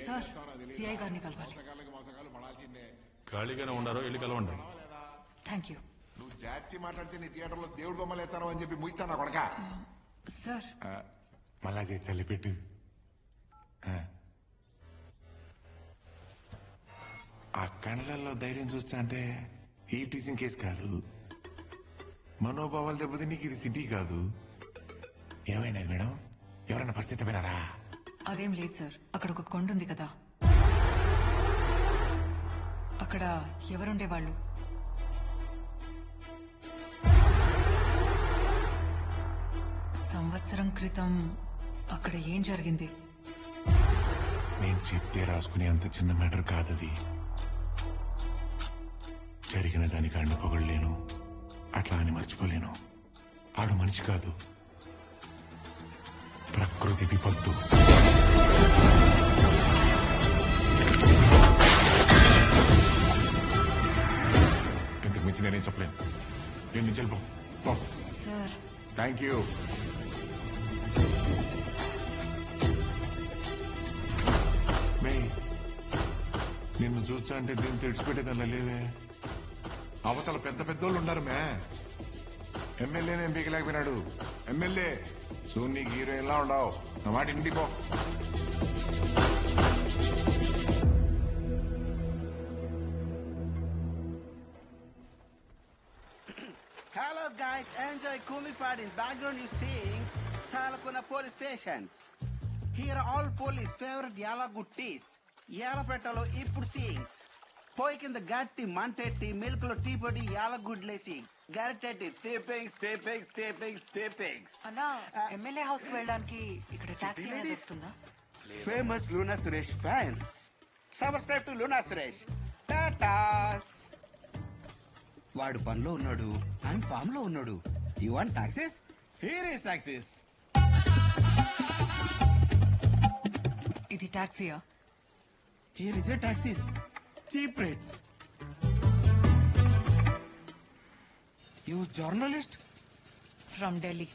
Sir CI గారిని కలవాలి. ఖాళీగానే ఉండారో వెళ్ళి కలవండి. Thank you. నువ్వు జాచి మాట్లాడితే నీ థియేటర్లో దేవుడు బొమ్మలు వేస్తాను అని చెప్పి ముయిస్తాను కొడక. సార్ మళ్ళా చేసి చల్లిపెట్టు. ఆ కళ్ళల్లో ధైర్యం చూస్తా అంటే ఈ టీచింగ్ కేసు కాదు, మనోభావాలు దెబ్బతి నీకు ఇది సిటీ కాదు. ఏమైనది మేడం? ఎవరైనా పరిస్థితి పోయినారా? అదేం లేదు సార్. అక్కడ ఒక కొండ ఉంది కదా, అక్కడ ఎవరుండేవాళ్ళు? సంవత్సరం క్రితం అక్కడ ఏం జరిగింది? నేను చెప్తే రాసుకునే అంత చిన్న మ్యాటర్ కాదది. జరిగిన దానికి అండి పొగడలేను, అట్లా అని మర్చిపోలేను. ఆడు మనిషి కాదు, ప్రకృతి విపత్తు. ఇంతకు మించి నేనేం చెప్పలేను. నేను నుంచి వెళ్ళిపో. Sir thank you. నిన్ను చూస్తా అంటే దీన్ని తెడిచిపెట్టేదల్లా లేవే. అవతల పెద్ద పెద్దోళ్ళు ఉన్నారు మే. ఎమ్మెల్యేనే ఎంపీకలేకపోయినాడు. ఎమ్మెల్యే సూన్ నీకు హీరోయిన్ లా ఉండవు. నా మాట ఇంటికి పో. Hello guys, enjoy Kumi Fad. In background you sing Talakuna police stations. Here are all police favorite Yalagu teas. Yalapetalo ippudu sings. Poik in the gatti, mantetti, milk lo tea podi, Yalagoodlesi. Garretti, tapings. అన్నా, MLA house కి వెళ్ళడానికి ఇక్కడ taxi దొరుకుతుందా? Famous Luna Suresh fans. Subscribe to Luna Suresh. Tatas. వాడు పనిలో ఉన్నాడు, ఆయన form లో ఉన్నాడు. You want taxes? Here is taxes. ఇది టాక్సీయా? Here is taxis. Cheap rates. You journalist? From Delhi.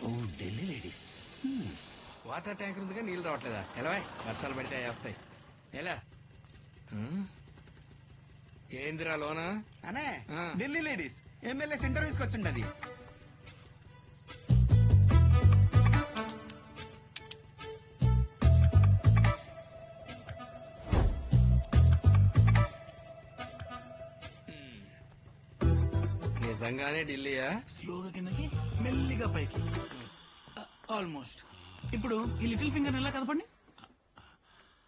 Oh Delhi ladies. Water tanker ఉందిగా, నీళ్ళు రావట్లేదా? ఎలా వర్షాలు పడితే వస్తాయి. ఎలా ఏందిరా లోనా? అనే ఢిల్లీ లేడీస్ ఎమ్మెల్యేస్ ఇంటర్వ్యూస్ కి వచ్చిండది. నిజంగానే ఢిల్లీయా? స్లోగా కిందకి మెల్లిగా పైకి. ఆల్మోస్ట్. ఇప్పుడు ఈ లిటిల్ ఫింగర్ ఎలా కదపండి.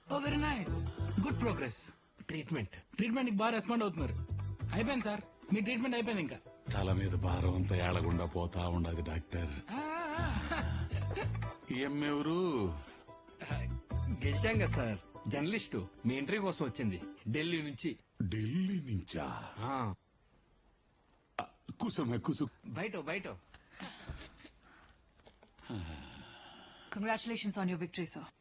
Oh very nice, good progress. Treatment treatment బాగా రెస్పాండ్ అవుతున్నారు. అయిపోయింది సార్, మీ ట్రీట్మెంట్ అయిపోయింది. ఇంకా తల మీద భారం అంతా ఏడగుండా పోతా ఉండదు డాక్టర్. ఎవరు? గెలిచాం కదా సార్, జర్నలిస్టు. మీ ఇంటర్వ్యూ కోసం వచ్చింది ఢిల్లీ నుంచి. ఢిల్లీ నుంచా? ఆ, కుసమే కుసు. బయట congratulations on your victory sir.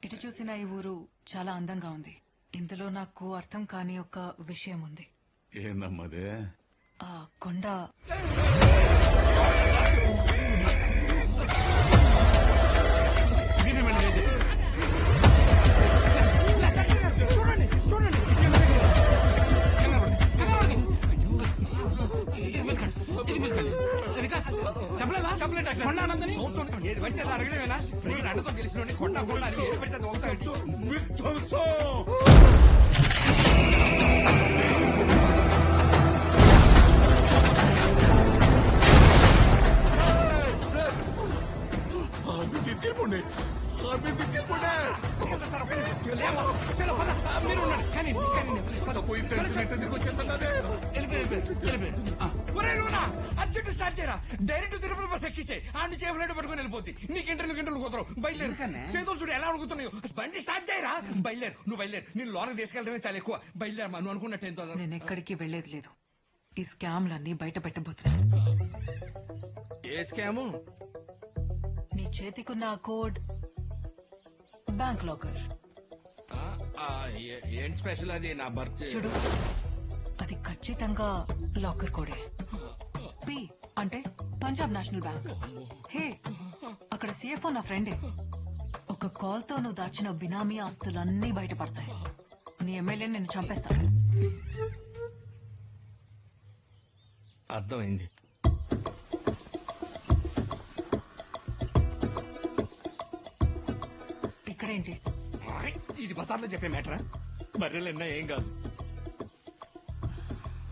ఇటు చూసిన ఈ ఊరు చాలా అందంగా ఉంది. ఇందులో నాకు అర్థం కాని ఒక విషయం ఉంది. ఏందమ్మదే? ఆ కొండ ఏది పడితే అది అడగడమేనా? అడ్డతో గెలిచిన కొండ కొండ అని ఏది పడితే అది ఒకసారి తీసుకెళ్ళిపోండి. అర్జెంట్ స్టార్ట్ చేయరా. డైరెక్ట్ తిరుపతి బస్ ఎక్కించే ఆడి చేపలేడు పట్టుకుని వెళ్ళిపోతుంది. నీకు ఇంటర్లు కుదరవు. బయలుదేరు. చేతులు చూడు ఎలా అడుగుతున్నాయో. బండి స్టార్ట్ చేయరా. బయలుదేరు, నువ్వు బయలుదేరు. నేను లోనకి తీసుకెళ్ళడమే చాలా ఎక్కువ. బయలుదేరు, నువ్వు అనుకున్నట్టు ఎంతో. నేను ఎక్కడికి వెళ్లేది లేదు. ఈ స్కామ్లన్నీ బయట పెట్టబోతున్నా. ఏ స్కాము? నీ చేతికున్న ఆ కోడ్ బ్యాంక్ లాకర్. ఏంటి స్పెషల్ అది? నా బర్త్ చూడు, అది ఖచ్చితంగా లాకర్ కోడే. పి అంటే పంజాబ్ నేషనల్ బ్యాంక్. హే, అక్కడ సిఎఫ్ఓ నా ఫ్రెండే. ఒక కాల్ తో నువ్వు దాచిన బినామీ ఆస్తులన్నీ బయటపడతాయి. నీ ఎమ్మెల్యే నిన్ను చంపేస్తాడు. అర్థమైంది. ఇక్కడేంటి? ఇది బజార్లో చెప్పే మ్యాటరా? బర్రెలన్నా ఏం కాదు.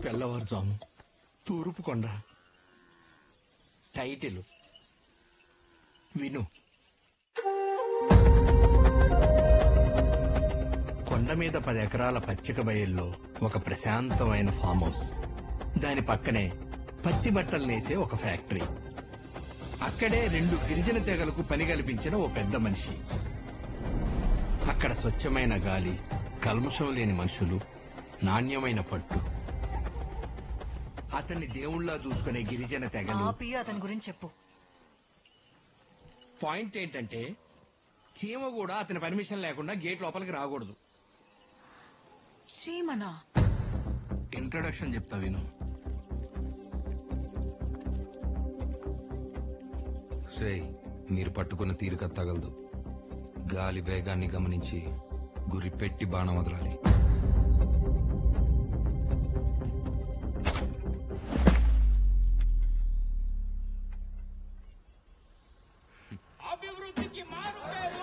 తెల్లవారుజాము తూర్పు కొండ టైటిల్ విను. కొండ మీద 10 ఎకరాల పచ్చిక బయల్లో ఒక ప్రశాంతమైన ఫామ్ హౌస్. దాని పక్కనే పత్తి బట్టలు నేసే ఒక ఫ్యాక్టరీ. అక్కడే 2 గిరిజన తెగలకు పని కల్పించిన ఓ పెద్ద మనిషి. అక్కడ స్వచ్ఛమైన గాలి, కల్మషం లేని మనుషులు, నాణ్యమైన పట్టు. అతన్ని దేవుళ్లా చూసుకునే గిరిజన తెగలు. ఆపి అతని గురించి చెప్పు. పాయింట్ ఏంటంటే చీమ కూడా అతని పర్మిషన్ లేకుండా గేట్ లోపలికి రాకూడదు. చీమనా? ఇంట్రొడక్షన్ చెప్తా విను. రేయ్, మీరు పట్టుకున్న తీరిక తగలదు. గాలి వేగాన్ని గమనించి గురి పెట్టి బాణం వదలాలి. అభివృద్ధికి మారుపేరు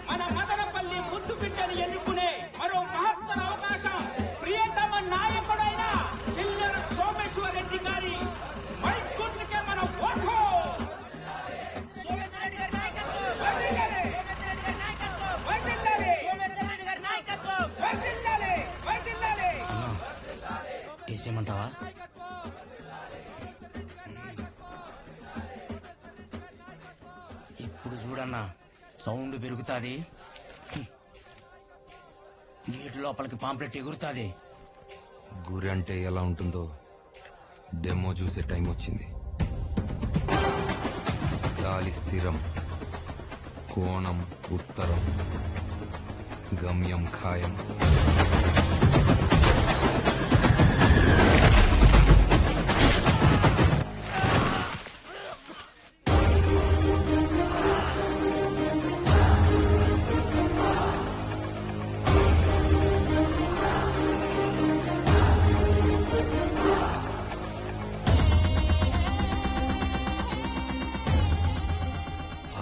మన మదనపల్లి ముద్దు బిడ్డను ఎన్నుకునే మరో మహత్తర అవకాశం ప్రియతమ నాయకుడైన చిల్లర సోమేశ్వర రెడ్డి గారి మైకుట్లకే మన ఓటు. వేసేయమంటావా? ఇప్పుడు చూడన్నా సౌండ్ పెరుగుతాది, నీటి లోపలికి పాంప్లెట్ ఎగురుతాది. గురి అంటే ఎలా ఉంటుందో డెమో చూసే టైం వచ్చింది. గాలి స్థిరం, కోణం ఉత్తరం, గమ్యం ఖాయం.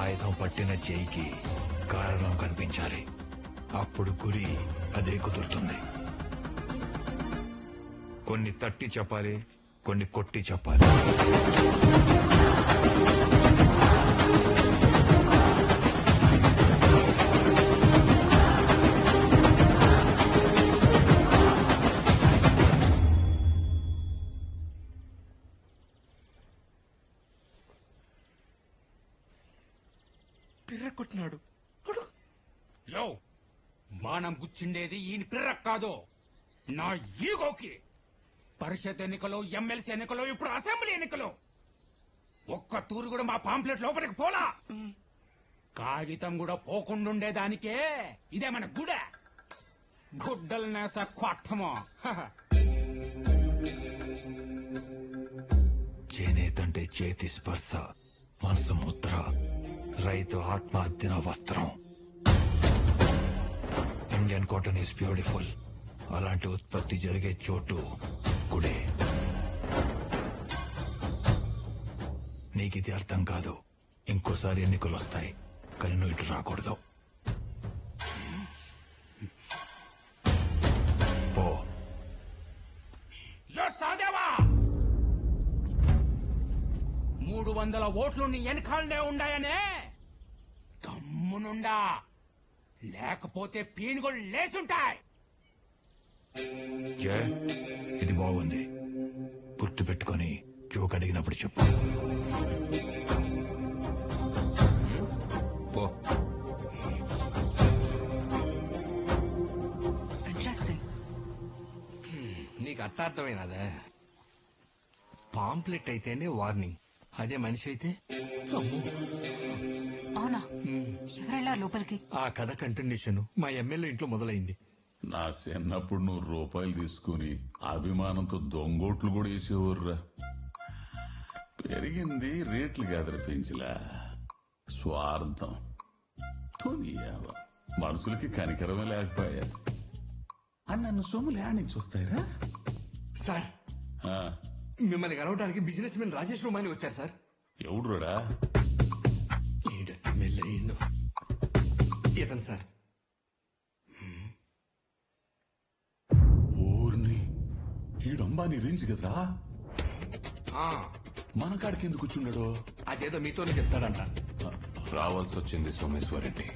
ఆయుధం పట్టిన చేయికి కారణం కనిపించాలి. అప్పుడు గురి అదే కుదురుతుంది. కొన్ని తట్టి చెప్పాలి, కొన్ని కొట్టి చెప్పాలి. పిర్ర కొట్టినాడు. యో, బాణం గుచ్చిండేది ఈయన పిర్రకు కాదు, నా ఈగోకి. పరిషత్ ఎన్నికలు, ఎమ్మెల్సీ ఎన్నికలు, ఇప్పుడు అసెంబ్లీ ఎన్నికలు. ఒక్క తూరు కూడా మా పాంప్లెట్ లోపలికి పోలా. కాగితం కూడా పోకుండుండేదానికే ఇదే మన గుడ. గుడ్డలు నేస కొట్టమో. చేనేతంటే చేతి స్పర్శ, మనసు ముద్ర, రైతు ఆత్మహత్యన వస్త్రం. Indian cotton is beautiful. అలాంటి ఉత్పత్తి జరిగే చోటు గుడే. నీకిది అర్థం కాదు. ఇంకోసారి ఎన్నికలు వస్తాయి, కానీ నువ్వు ఇటు రాకూడదు. పో. యో సాదేవా, 300 ఓట్లు నీ వెనకాలనే ఉండాయనే గమ్మునుండా, లేకపోతే పీనుగోళ్ళు లేసుంటాయి. జయ, ఇది బాగుంది. గుర్తు పెట్టుకొని జోక్ అడిగినప్పుడు చెప్పు. పో. ఇంట్రెస్టింగ్. నీకు అర్థమైనదా? పాంప్లెట్ అయితేనే వార్నింగ్, అదే మనిషి అయితే అమ్మో. అవునా? ఎవరెళ్ళారు లోపలికి? ఆ కథ కంటిన్యూషన్ మా ఎమ్మెల్యే ఇంట్లో మొదలైంది. నా చిన్నప్పుడు నువ్వు రూపాయలు తీసుకుని అభిమానంతో దొంగోట్లు కూడా వేసేవర్రా. పెరిగింది రేట్లు కాదురా పెంచిలా, స్వార్థం. తునియావ. మనుషులకి కనికరమే లేకపోయా అని నన్ను సొమ్ములు నుంచి వస్తాయిరా. సార్ ఆ, మిమ్మల్ని కలవడానికి బిజినెస్ మెన్ రాజేష్ రోమాని వచ్చారు సార్. ఎవడురా? ఇతను సార్. ఊర్ని ఈడంబాని రేంజ్ కదరా. ఆ, మన కాడికి ఎందుకు కూర్చున్నాడో. అదేదో మీతోనే చెప్తాడంట. రావాల్సి వచ్చింది సోమేశ్వరెడ్డి.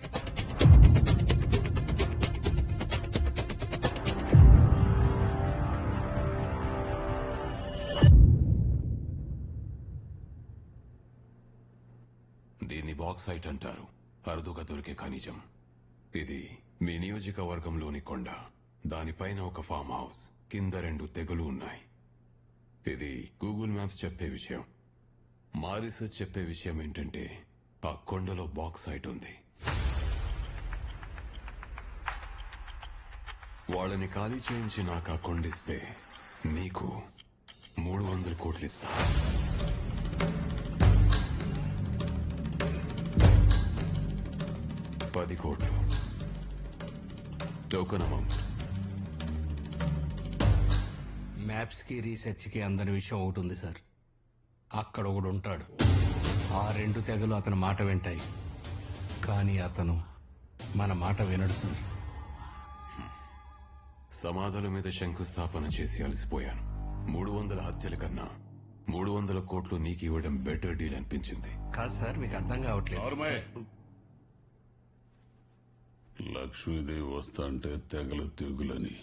దీన్ని బాక్సైట్ అంటారు. అరుదుగా దొరికే ఖనిజం ఇది. మీ నియోజకవర్గంలోని కొండ, దానిపైన ఒక ఫామ్ హౌస్, కింద 2 తెగలు ఉన్నాయి. ఇది గూగుల్ మ్యాప్స్ చెప్పే విషయం. మా రీసెర్చ్ చెప్పే విషయం ఏంటంటే ఆ కొండలో బాక్సైట్ ఉంది. వాళ్ళని ఖాళీ చేయించి నాకు ఆ కొండిస్తే నీకు 300 కోట్లు ఇస్తా. $10 కోట్లు టోకన్ అమౌంట్. మ్యాప్స్ కి రీసెర్చ్ కి అందని విషయం ఒకటి ఉంది సార్. అక్కడ ఒకడు ఉంటాడు. ఆ 2 తెగలు అతని మాట వింటాయి, కానీ అతను మన మాట వినడు సార్. సమాధుల మీద శంకుస్థాపన చేసి అలసిపోయాను. 300 హత్యల కన్నా 300 కోట్లు నీకు ఇవ్వడం బెటర్ డీల్ అనిపించింది. కాదు సార్, మీకు అర్థం కావట్లేదు. నార్మల్. లక్ష్మీదేవి వస్తాంటే తెగలు తెగులని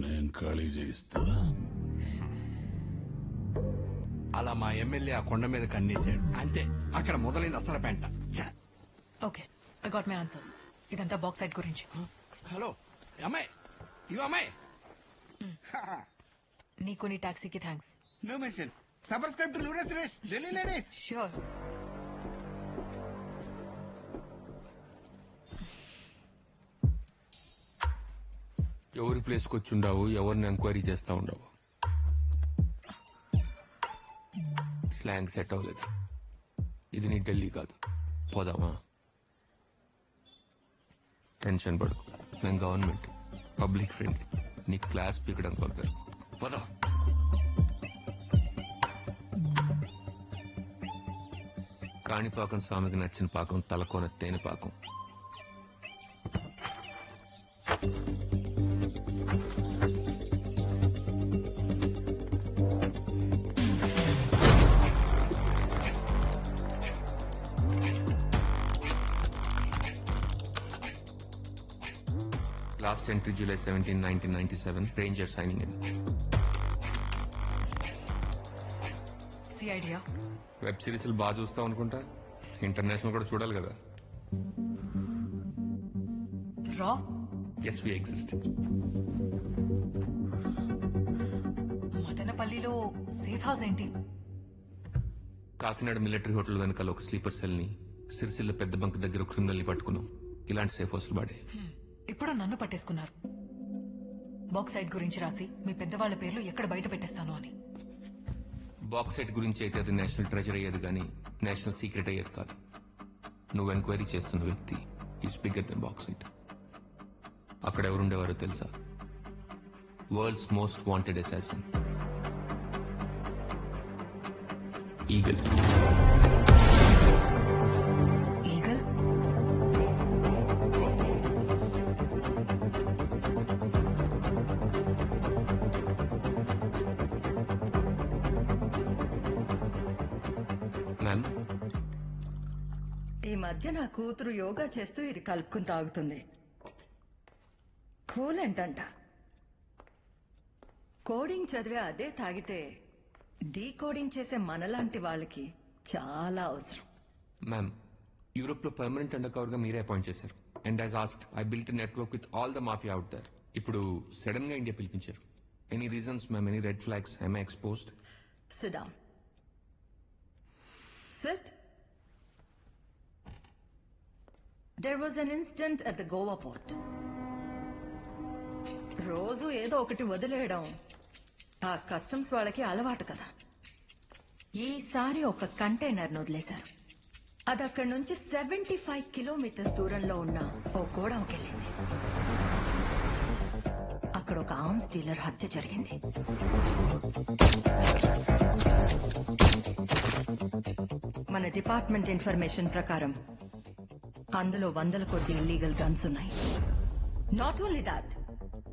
నేను ఖాళీ చేయిస్తా. అలా మా ఎమ్మెల్యే ఆ కొండ మీద కన్నేశాడు అంతే. అక్కడ మొదలైంది అసలు పెంట. ఛ! Okay, I got my answers. ఇదంతా బాక్సైట్ గురించి. హలో అమ్మాయి, ఇగో అమ్మాయి. నీకు నీ టాక్సీకి thanks. No mentions. Subscribe to లూడస్ రేస్ ఢిల్లీ లేడీస్. ష్యూర్. ఎవరి ప్లేస్కి వచ్చి ఉండవు, ఎవరిని ఎంక్వైరీ చేస్తా ఉండవు. స్లాంగ్ సెట్ అవ్వలేదు. ఇది నీ ఢిల్లీ కాదు. పోదామా? టెన్షన్ పడుకు. నేను గవర్నమెంట్, పబ్లిక్ ఫ్రెండ్. నీ క్లాస్ పీకడానికి పంపారు. పోదా. కాణిపాకం స్వామికి నచ్చిన పాకం తలకోన తేనె పాకం. Last entry July 17, 1997. Ranger signing in. సి ఐడియా. వెబ్ సిరీస్లు బాగా చూస్తాం అనుకుంటా. ఇంటర్నేషనల్ కూడా చూడాలి కదా. రా. Yes we exist. మదనపల్లిలో సేఫ్ హౌస్ ఏంటి? కాకినాడ మిలిటరీ హోటల్ వెనకాల ఒక స్లీపర్ సెల్ ని, సిరిసిల్ల పెద్ద బంక్ దగ్గర క్రిమినల్ ని పట్టుకున్నాం. ఇలాంటి సేఫ్ హౌస్లు వాడే. ఇప్పుడు నన్ను పట్టేసుకున్నారు. బాక్సైట్ గురించి రాసి మీ పెద్దవాళ్ల పేర్లు ఎక్కడ బయట పెట్టేస్తాను అని. బాక్సైట్ గురించి అయితే అది నేషనల్ ట్రెజర్ అయ్యేది కానీ నేషనల్ సీక్రెట్ అయ్యేది కాదు. నువ్వు ఎంక్వైరీ చేస్తున్న వ్యక్తి ఈస్ బిగ్గర్ దెన్ బాక్సైట్. అక్కడ ఎవరుండేవారో తెలుసా? World's most wanted assassin, eagle. Eagle? Ma'am, ఈ మధ్య నా కూతురు యోగా చేస్తూ ఇది కలుపుకుని తాగుతుంది. కూలెంట్ అంట. కోడింగ్ చదివే అదే తాగితే డీకోడింగ్ చేసే మనలాంటి వాళ్ళకి చాలా అవసరం. మ్యామ్, యూరోప్ లో పర్మనెంట్ అండర్ కవర్ గా మీరే అపాయింట్ చేశారు. And as asked I built network with all the mafia out there. ఇప్పుడు సడన్ గా ఇండియా పిలిపించారు. Any reasons ma'am? Any red flags? I exposed? Sit down. Sit. There was an incident at the Goa port. రోజు ఏదో ఒకటి వదిలేయడం ఆ customs వాళ్ళకి అలవాటు కదా. ఈసారి ఒక కంటైనర్ వదిలేశారు. అది అక్కడి నుంచి 75 కిలోమీటర్స్ దూరంలో ఉన్న ఓ గోడౌన్కి వెళ్ళింది. అక్కడ ఒక ఆర్మ్స్ డీలర్ హత్య జరిగింది. మన డిపార్ట్మెంట్ ఇన్ఫర్మేషన్ ప్రకారం అందులో 100 కొద్ది ఇల్లీగల్ గన్స్ ఉన్నాయి. నాట్ ఓన్లీ దాట్,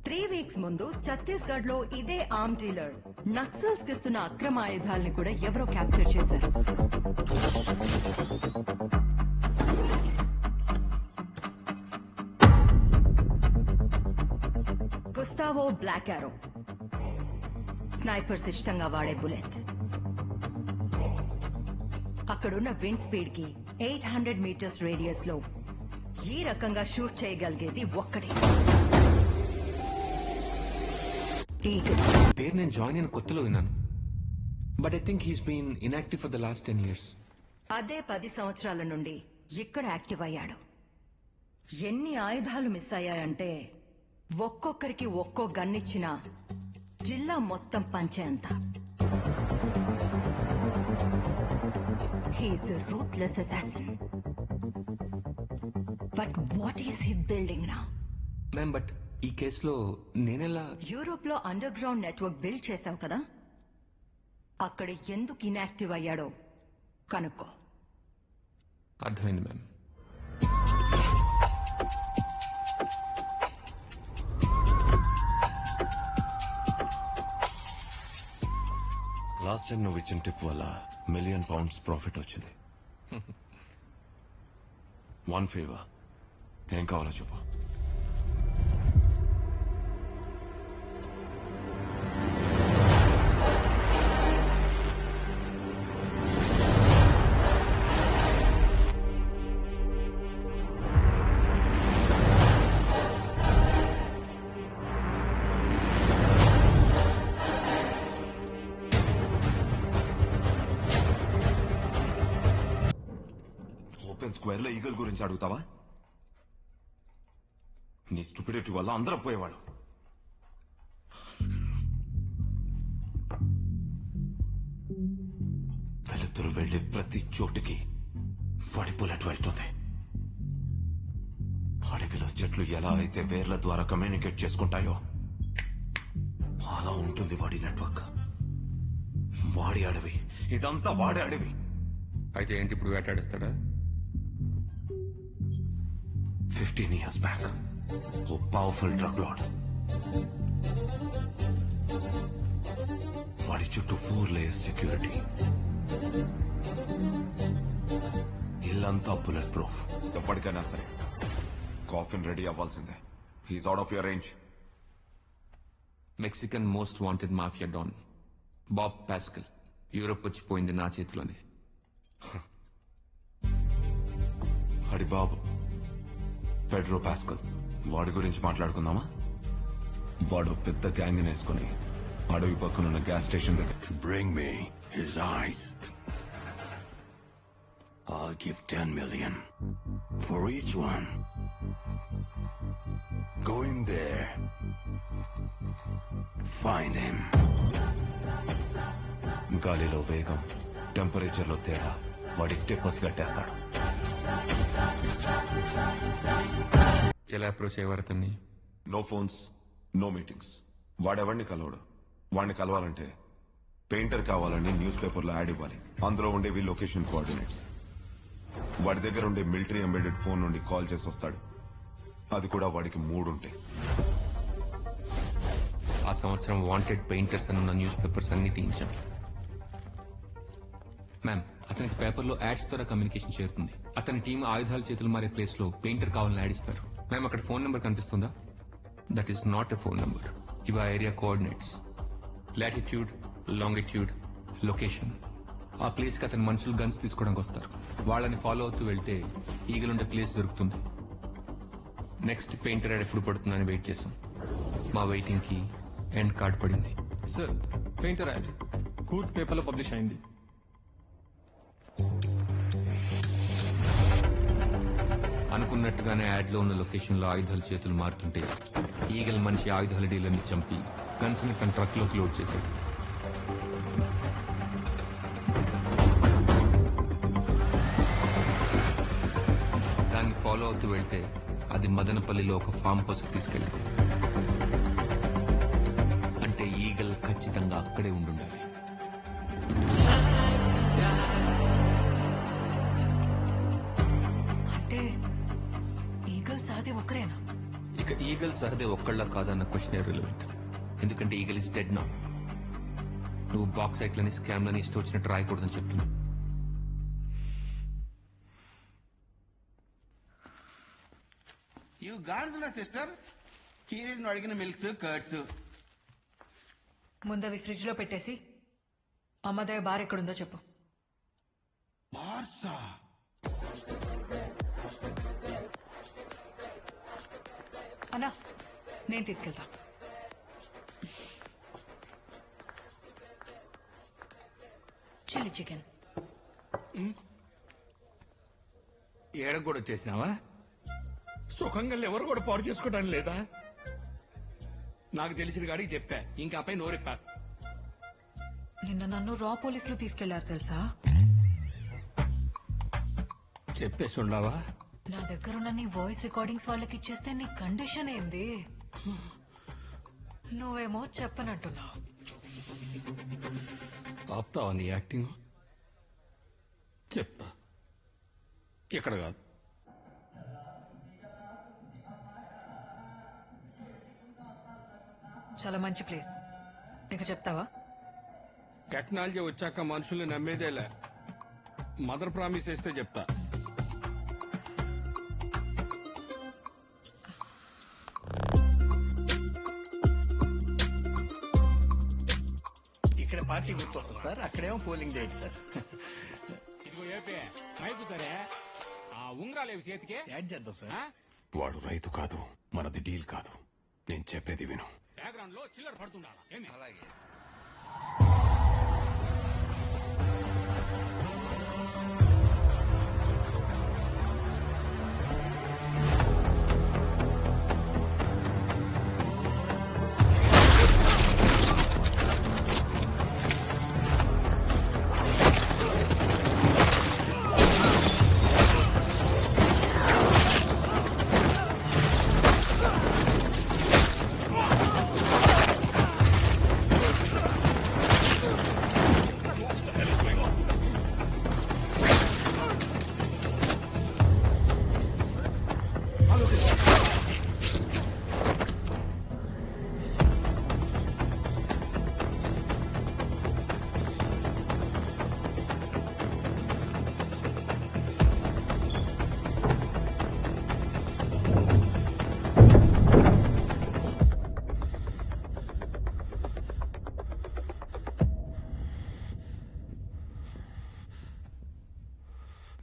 3 వీక్స్ ముందు ఛత్తీస్గఢ్ లో ఇదే ఆర్మ్ డీలర్ నక్సల్స్ కి ఇస్తున్న అక్రమ ఆయుధాలని కూడా ఎవరో క్యాప్చర్ చేశారు. గుస్తావో బ్లాక్ ఆరో, స్నైపర్స్ ఇష్టంగా వాడే బుల్లెట్. అక్కడున్న విండ్ స్పీడ్ కి 800 మీటర్స్ రేడియస్ లో ఈ రకంగా షూట్ చేయగలిగేది ఒక్కడే. పేరు నేను జాయిన్ అయిన కొత్తలో విన్నాను, but I think he's been inactive for the last 10 years. అదే 10 సంవత్సరాల నుండి ఇక్కడ యాక్టివ్ అయ్యాడు. ఎన్ని ఆయుధాలు మిస్ అయ్యాయంటే ఒక్కొక్కరికి ఒక్కో గన్నిచ్చినా జిల్లా మొత్తం పంచేంత. He's a ruthless assassin. But what is he building now? Ma'am, but ఈ కేసులో నేనెలా? యూరోప్ లో అండర్ గ్రౌండ్ నెట్వర్క్ బిల్డ్ చేశావు కదా, అక్కడ ఎందుకు ఇన్యాక్టివ్ అయ్యాడో కనుక్కో. అర్థమైంది మ్యామ్. లాస్ట్ టైం నువ్వు ఇచ్చిన టిప్ వల్ల £1 million ప్రాఫిట్ వచ్చింది. 1 favor, ఏం కావాలో చెప్పు. స్క్వేర్ లో ఈగల్ గురించి అడుగుతావా? నీ స్టూపిడిటీ వల్ల అందరం పోయేవాడు. వెలుతురు వెళ్లే ప్రతి చోటుకి వాడి బుల్లెట్ వెళ్తుంది. అడవిలో చెట్లు ఎలా అయితే వేర్ల ద్వారా కమ్యూనికేట్ చేసుకుంటాయో అలా ఉంటుంది వాడి నెట్వర్క్. వాడి అడవి, ఇదంతా వాడి అడవి. అయితే ఏంటి ఇప్పుడు వేటాడిస్తాడా? 15 years back, ఓ పవర్ఫుల్ డ్రగ్ లార్డ్. వాడి చుట్టూ 4 layers సెక్యూరిటీ. ఇల్లంతా బుల్లెట్ ప్రూఫ్. ఎప్పటికైనా సరే కాఫిన్ రెడీ అవ్వాల్సిందే. He's out of your range. Mexican most wanted mafia don Bob Pascal Europe వచ్చిపోయింది నా చేతిలోనే. అడి బాబు పెడ్రో పాస్కల్, వాడి గురించి మాట్లాడుకుందామా? వాడు పెద్ద గ్యాంగ్ వేసుకుని అడవి పక్కనున్న గ్యాస్ స్టేషన్ దగ్గర. Bring me his eyes. I'll give 10 million for each one. Go in there. Find him. గాలిలో వేగం, టెంపరేచర్ లో తేడా వాడి టెప్పస్ కట్టేస్తాడు. ఎలా అప్రోచ్ అయ్యేవారు అతన్ని? No phones, no meetings. వాడెవడిని కలవడు. వాడిని కలవాలంటే పెయింటర్ కావాలని న్యూస్ పేపర్లో యాడ్ ఇవ్వాలి. అందులో ఉండేవి లొకేషన్ కోఆర్డినేట్స్. వాడి దగ్గర ఉండే మిలిటరీ ఎంబెడెడ్ ఫోన్ నుండి కాల్ చేసి వస్తాడు. అది కూడా వాడికి 3 ఉంటాయి. ఆ సంవత్సరం వాంటెడ్ పెయింటర్స్ అన్న న్యూస్ పేపర్స్ అన్ని తీయించాం. మ్యామ్, అతనికి పేపర్లో యాడ్స్ ద్వారా కమ్యూనికేషన్ చేరుతుంది. అతని టీం ఆయుధాల చేతులు మారే ప్లేస్ లో పెయింటర్ కావాలని యాడ్ ఇస్తారు. మ్యామ్, అక్కడ ఫోన్ నెంబర్ కనిపిస్తుందా? That is not a phone number. ఇవి ఆ area coordinates. Latitude, longitude, location. ఆ ప్లేస్ కి అతని మనుషులు గన్స్ తీసుకోవడానికి వస్తారు. వాళ్ళని ఫాలో అవుతూ వెళ్తే ఈగలుండే ప్లేస్ దొరుకుతుంది. నెక్స్ట్ పెయింటర్ యాడ్ ఎప్పుడు పడుతుందని వెయిట్ చేసాం. మా వెయిటింగ్ కి ఎండ్ కార్డ్ పడింది. Sir, painter add kootu paper లో పబ్లిష్ అయింది. అనుకున్నట్టుగానే యాడ్ లో ఉన్న లొకేషన్ లో ఆయుధాల చేతులు మారుతుంటే ఈగల్ మనిషి ఆయుధాల డీలర్ని చంపి గన్స్ ని తన ట్రక్ లోకి లోడ్ చేశాడు. ఫాలో అవుతూ వెళ్తే అది మదనపల్లిలో ఒక ఫామ్ హౌస్ తీసుకెళ్ళింది. అంటే ఈగల్ ఖచ్చితంగా అక్కడే ఉండుండాలి. అంటే ఈగల్ సహదేవ్ ఒక్కరేనా? ఇక ఈగల్ సహదేవ్ ఒక్కళ్ళ కాదన్న క్వశ్చన్ రిలవెంట్. ఎందుకంటే ఈగల్ ఇస్ డెడ్ నౌ. నువ్వు బాక్సైట్లని స్కామ్లని ఇష్టం వచ్చినట్టు రాయకూడదని చెప్తున్నా. You Garzula sister, here is అడిగిన మిల్క్స్ కర్డ్స్. ముందవి ఫ్రిడ్జ్ లో పెట్టేసి అమ్మదయ్య బార్ ఎక్కడుందో చెప్పు. బార్సా అన్నా నేను తీసుకెళ్తా. Chilli chicken. ఏడకు కూడా వచ్చేసినావా? సుఖంగా ఎవరు కూడా పాడు చేసుకోవడానికి లేదా? నాకు తెలిసిన గాడికి చెప్పా, ఇంకా పై నోరెప్పా. నిన్న నన్ను రా పోలీసులు తీసుకెళ్లారు తెలుసా? చెప్పేసి ఉండవా? నా దగ్గరున్న నీ వాయిస్ రికార్డింగ్స్ వాళ్ళకి ఇచ్చేస్తే నీ కండిషన్ ఏంది? నువ్వేమో చెప్పనంటున్నావు. ఆపుతావా నీ యాక్టింగ్? చెప్తా. ఇక్కడ కాదు, చాలా మంచి ప్లేస్. ఇక చెప్తావా? టెక్నాలజీ వచ్చాక మనుషుల్ని నమ్మేదేలే. మదర్ ప్రామిస్ చేస్తే చెప్తా. ఇక్కడ పార్టీ గుర్తొస్తుంది సార్, అక్కడేమో పోలింగ్ డేట్ సార్. ఇదిగో ఏపీ మైకు సరే, ఆ ఉంగరాలేవి చేతికి యాడ్ చేద్దాం సార్. వాడు రైతు కాదు, మనది డీల్ కాదు. నేను చెప్పేది విను. బ్యాక్గ్రౌండ్ లో చిల్లర పడుతుండాలా ఏమి? అలాగే.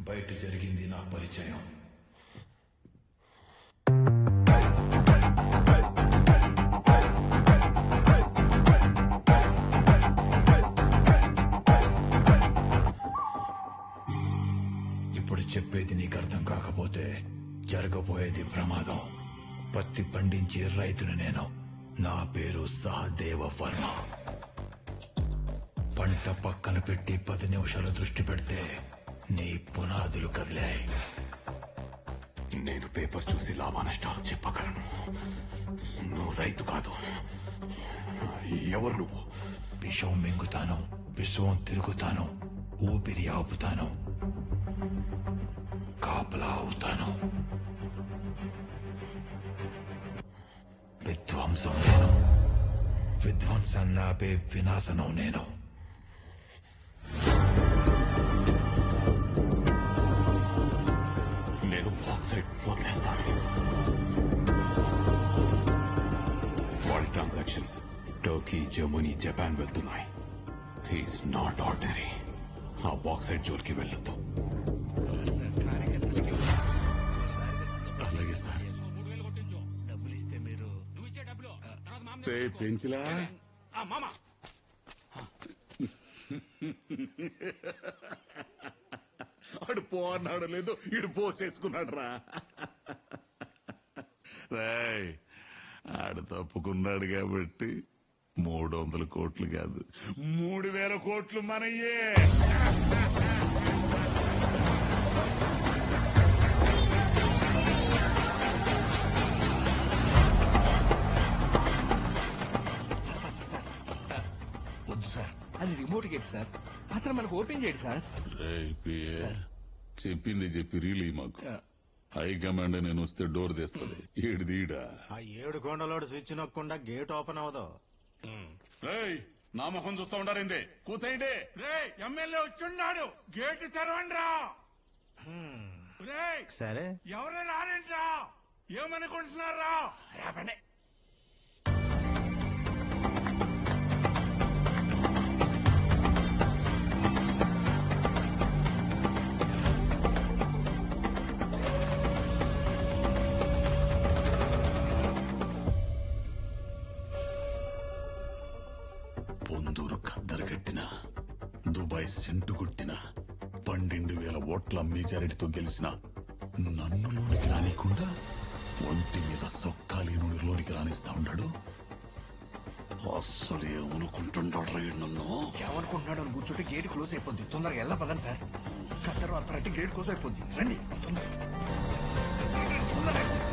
బయట జరిగింది నా పరిచయం. ఇప్పుడు చెప్పేది నీకు అర్థం కాకపోతే జరగబోయేది ప్రమాదం. పత్తి పండించే రైతును నేను. నా పేరు సహదేవ వర్మ. పంట పక్కన పెట్టి 10 నిమిషాలు దృష్టి పెడితే నీ పునాదులు కదిలాయి. నేను పేపర్ చూసి లాభ నష్టాలు చెప్పగలను. నువ్వు రైతు కాదు. ఎవరు నువ్వు? విషం మింగుతాను, విశ్వం తిరుగుతాను, ఊపిరి ఆపుతాను, కాపలా అవుతాను. విధ్వంసం నేను. విధ్వంసాన్ని ఆపే వినాశనం నేను. నేను బాక్సైట్ వదిలేస్తాను. వాడి ట్రాన్సాక్షన్స్ టర్కీ, జర్మనీ, జపాన్ వెళ్తున్నాయి. He's not ordinary. ఆ బాక్సైట్ జోలికి వెళ్ళొద్దు. అలాగే సార్. డబ్బులు ఇస్తే మీరు నువ్వు ఇచ్చే డబ్బులు తర్వాత మామ పెంచిలా మామ ఆడు పో అన్నాడు లేదు, ఇడు పోసేసుకున్నాడు రా. రాయ్, ఆడు తప్పుకున్నాడు కాబట్టి 300 కోట్లు కాదు 3000 కోట్లు మనయ్యే. అది రిమోట్ గేట్ సార్. అతను మనకు ఓపెన్ చేయడు సార్. రేయ్ పిఏ, చెప్పింది చెప్పి రీలీ మాకు. హైకమాండ్ నేను వస్తే డోర్ తెస్తుంది. ఈడిదీడా ఆ 7 కొండలోడు స్విచ్ నొక్కకుండా గేట్ ఓపెన్ అవ్వదు. రేయ్, నా మొహం చూస్తా ఉండారిందే. కూతేయండి. రే ఎమ్మెల్యే వచ్చున్నాడు, గేట్ తెరవండి రా. రేయ్ సరే ఎవరైనా రారేంట్రా, ఏమనుకుంటున్నారా? రేపండి. పొందూరు కద్దరు దుబాయ్ సెంటు కొట్టిన 12,000 ఓట్ల మెజారిటీతో గెలిచిన నన్ను లోనికి రానికుండా ఒంటి మీద సొక్కాలి నుండి లోనికి రానిస్తా ఉన్నాడు. అసలు ఏమనుకుంటున్నాడు రా నన్ను? ఏమనుకుంటున్నాడు అని కూర్చుంటే గేట్ క్లోజ్ అయిపోద్ది. తొందరగా వెళ్ళా పదండి సార్. కద్దరు అత్తరంటే గేట్ క్లోజ్ అయిపోద్ది. రండి తొందరగా సార్.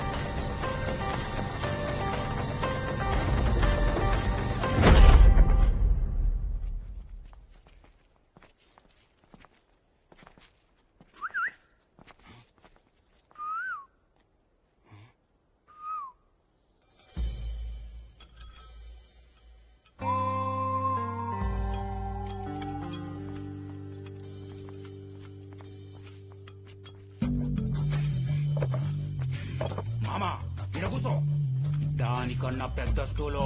మామా ఇక్కడ కూర్చో. దానికన్నా పెద్ద స్టూలో.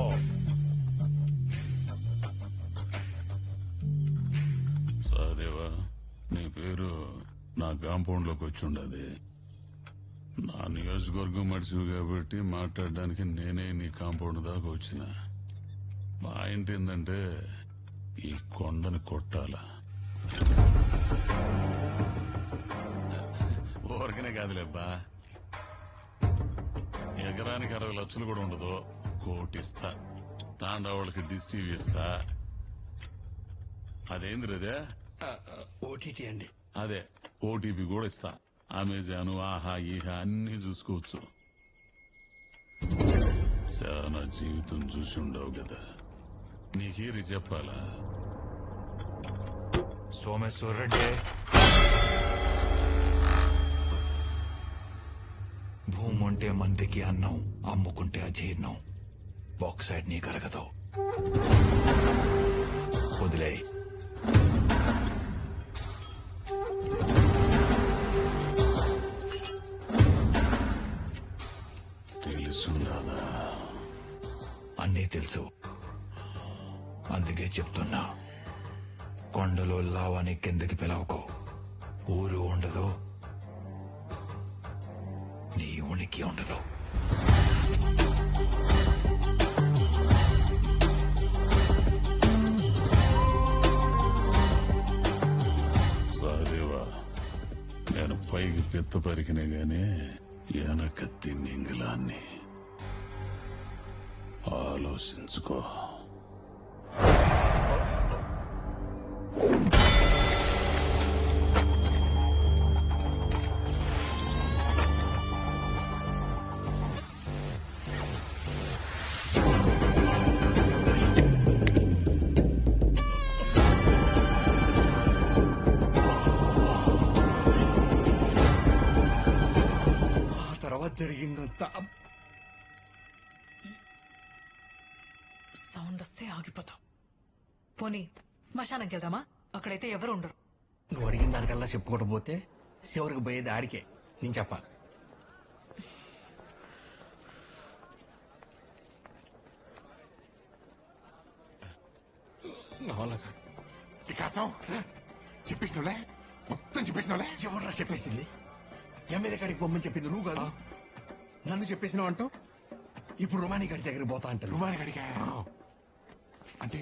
సహదేవా, నీ పేరు నా కాంపౌండ్ లోకి వచ్చి ఉండదు. నా నియోజకవర్గం మడిచివి కాబట్టి మాట్లాడడానికి నేనే నీ కాంపౌండ్ దాకా వచ్చిన. మా ఇంటి ఏంటంటే ఈ కొండని కొట్టాల. ఊరికనే కాదులేబ్బా, ఎకరానికి 60 లక్షలు కూడా ఉండదు. కోటిస్తా, తాండవాళ్ళకి డిష్ టీవీ ఇస్తా. అదేంద్రదే? ఓటీటీ అండి. అదే ఓటీపీ కూడా ఇస్తా. అమెజాన్, ఆహా ఈహా అన్ని చూసుకోవచ్చు. చాలా జీవితం చూసి ఉండవు కదా, నీకేరి చెప్పాలా? సోమేశ్వర్ రెడ్డి, భూముంటే మందికి అన్నం, అమ్ముకుంటే అజీర్ణం. బాక్సైడ్ నీ కరగదు, వదిలే. తెలుసుండదా? అన్నీ తెలుసు, అందుకే చెప్తున్నా. కొండలో లావాని కిందకి పిలవకో. ఊరు ఉండదు, నీ ఉనికి ఉండదు. సహదేవా, నేను పైకి పెద్ద పరికినే గాని వెనక తిన్నింగిలాన్ని. ఆలోచించుకో. ఆ తర్వాత జరిగిందంతా సౌండ్ వస్తే ఆగిపోతాం. పోనీ శ్మశానంకి వెళ్దామా? అక్కడైతే ఎవరు ఉండరు. నువ్వు అడిగిన దానికల్లా చెప్పుకోవడం పోతే చివరికి పోయేది ఆడికే. నేను చెప్పా. వికాసం చెప్పేసినోలే, మొత్తం చెప్పేసినోలే. ఎవర్రా చెప్పేసింది? ఎమ్మెల్యే కాడికి పొమ్మని చెప్పింది నువ్వు కాదు, నన్ను చెప్పేసినావు అంటావు. ఇప్పుడు రుమాని గారి దగ్గర పోతా అంటారు. రుమాని గడిగా అంటే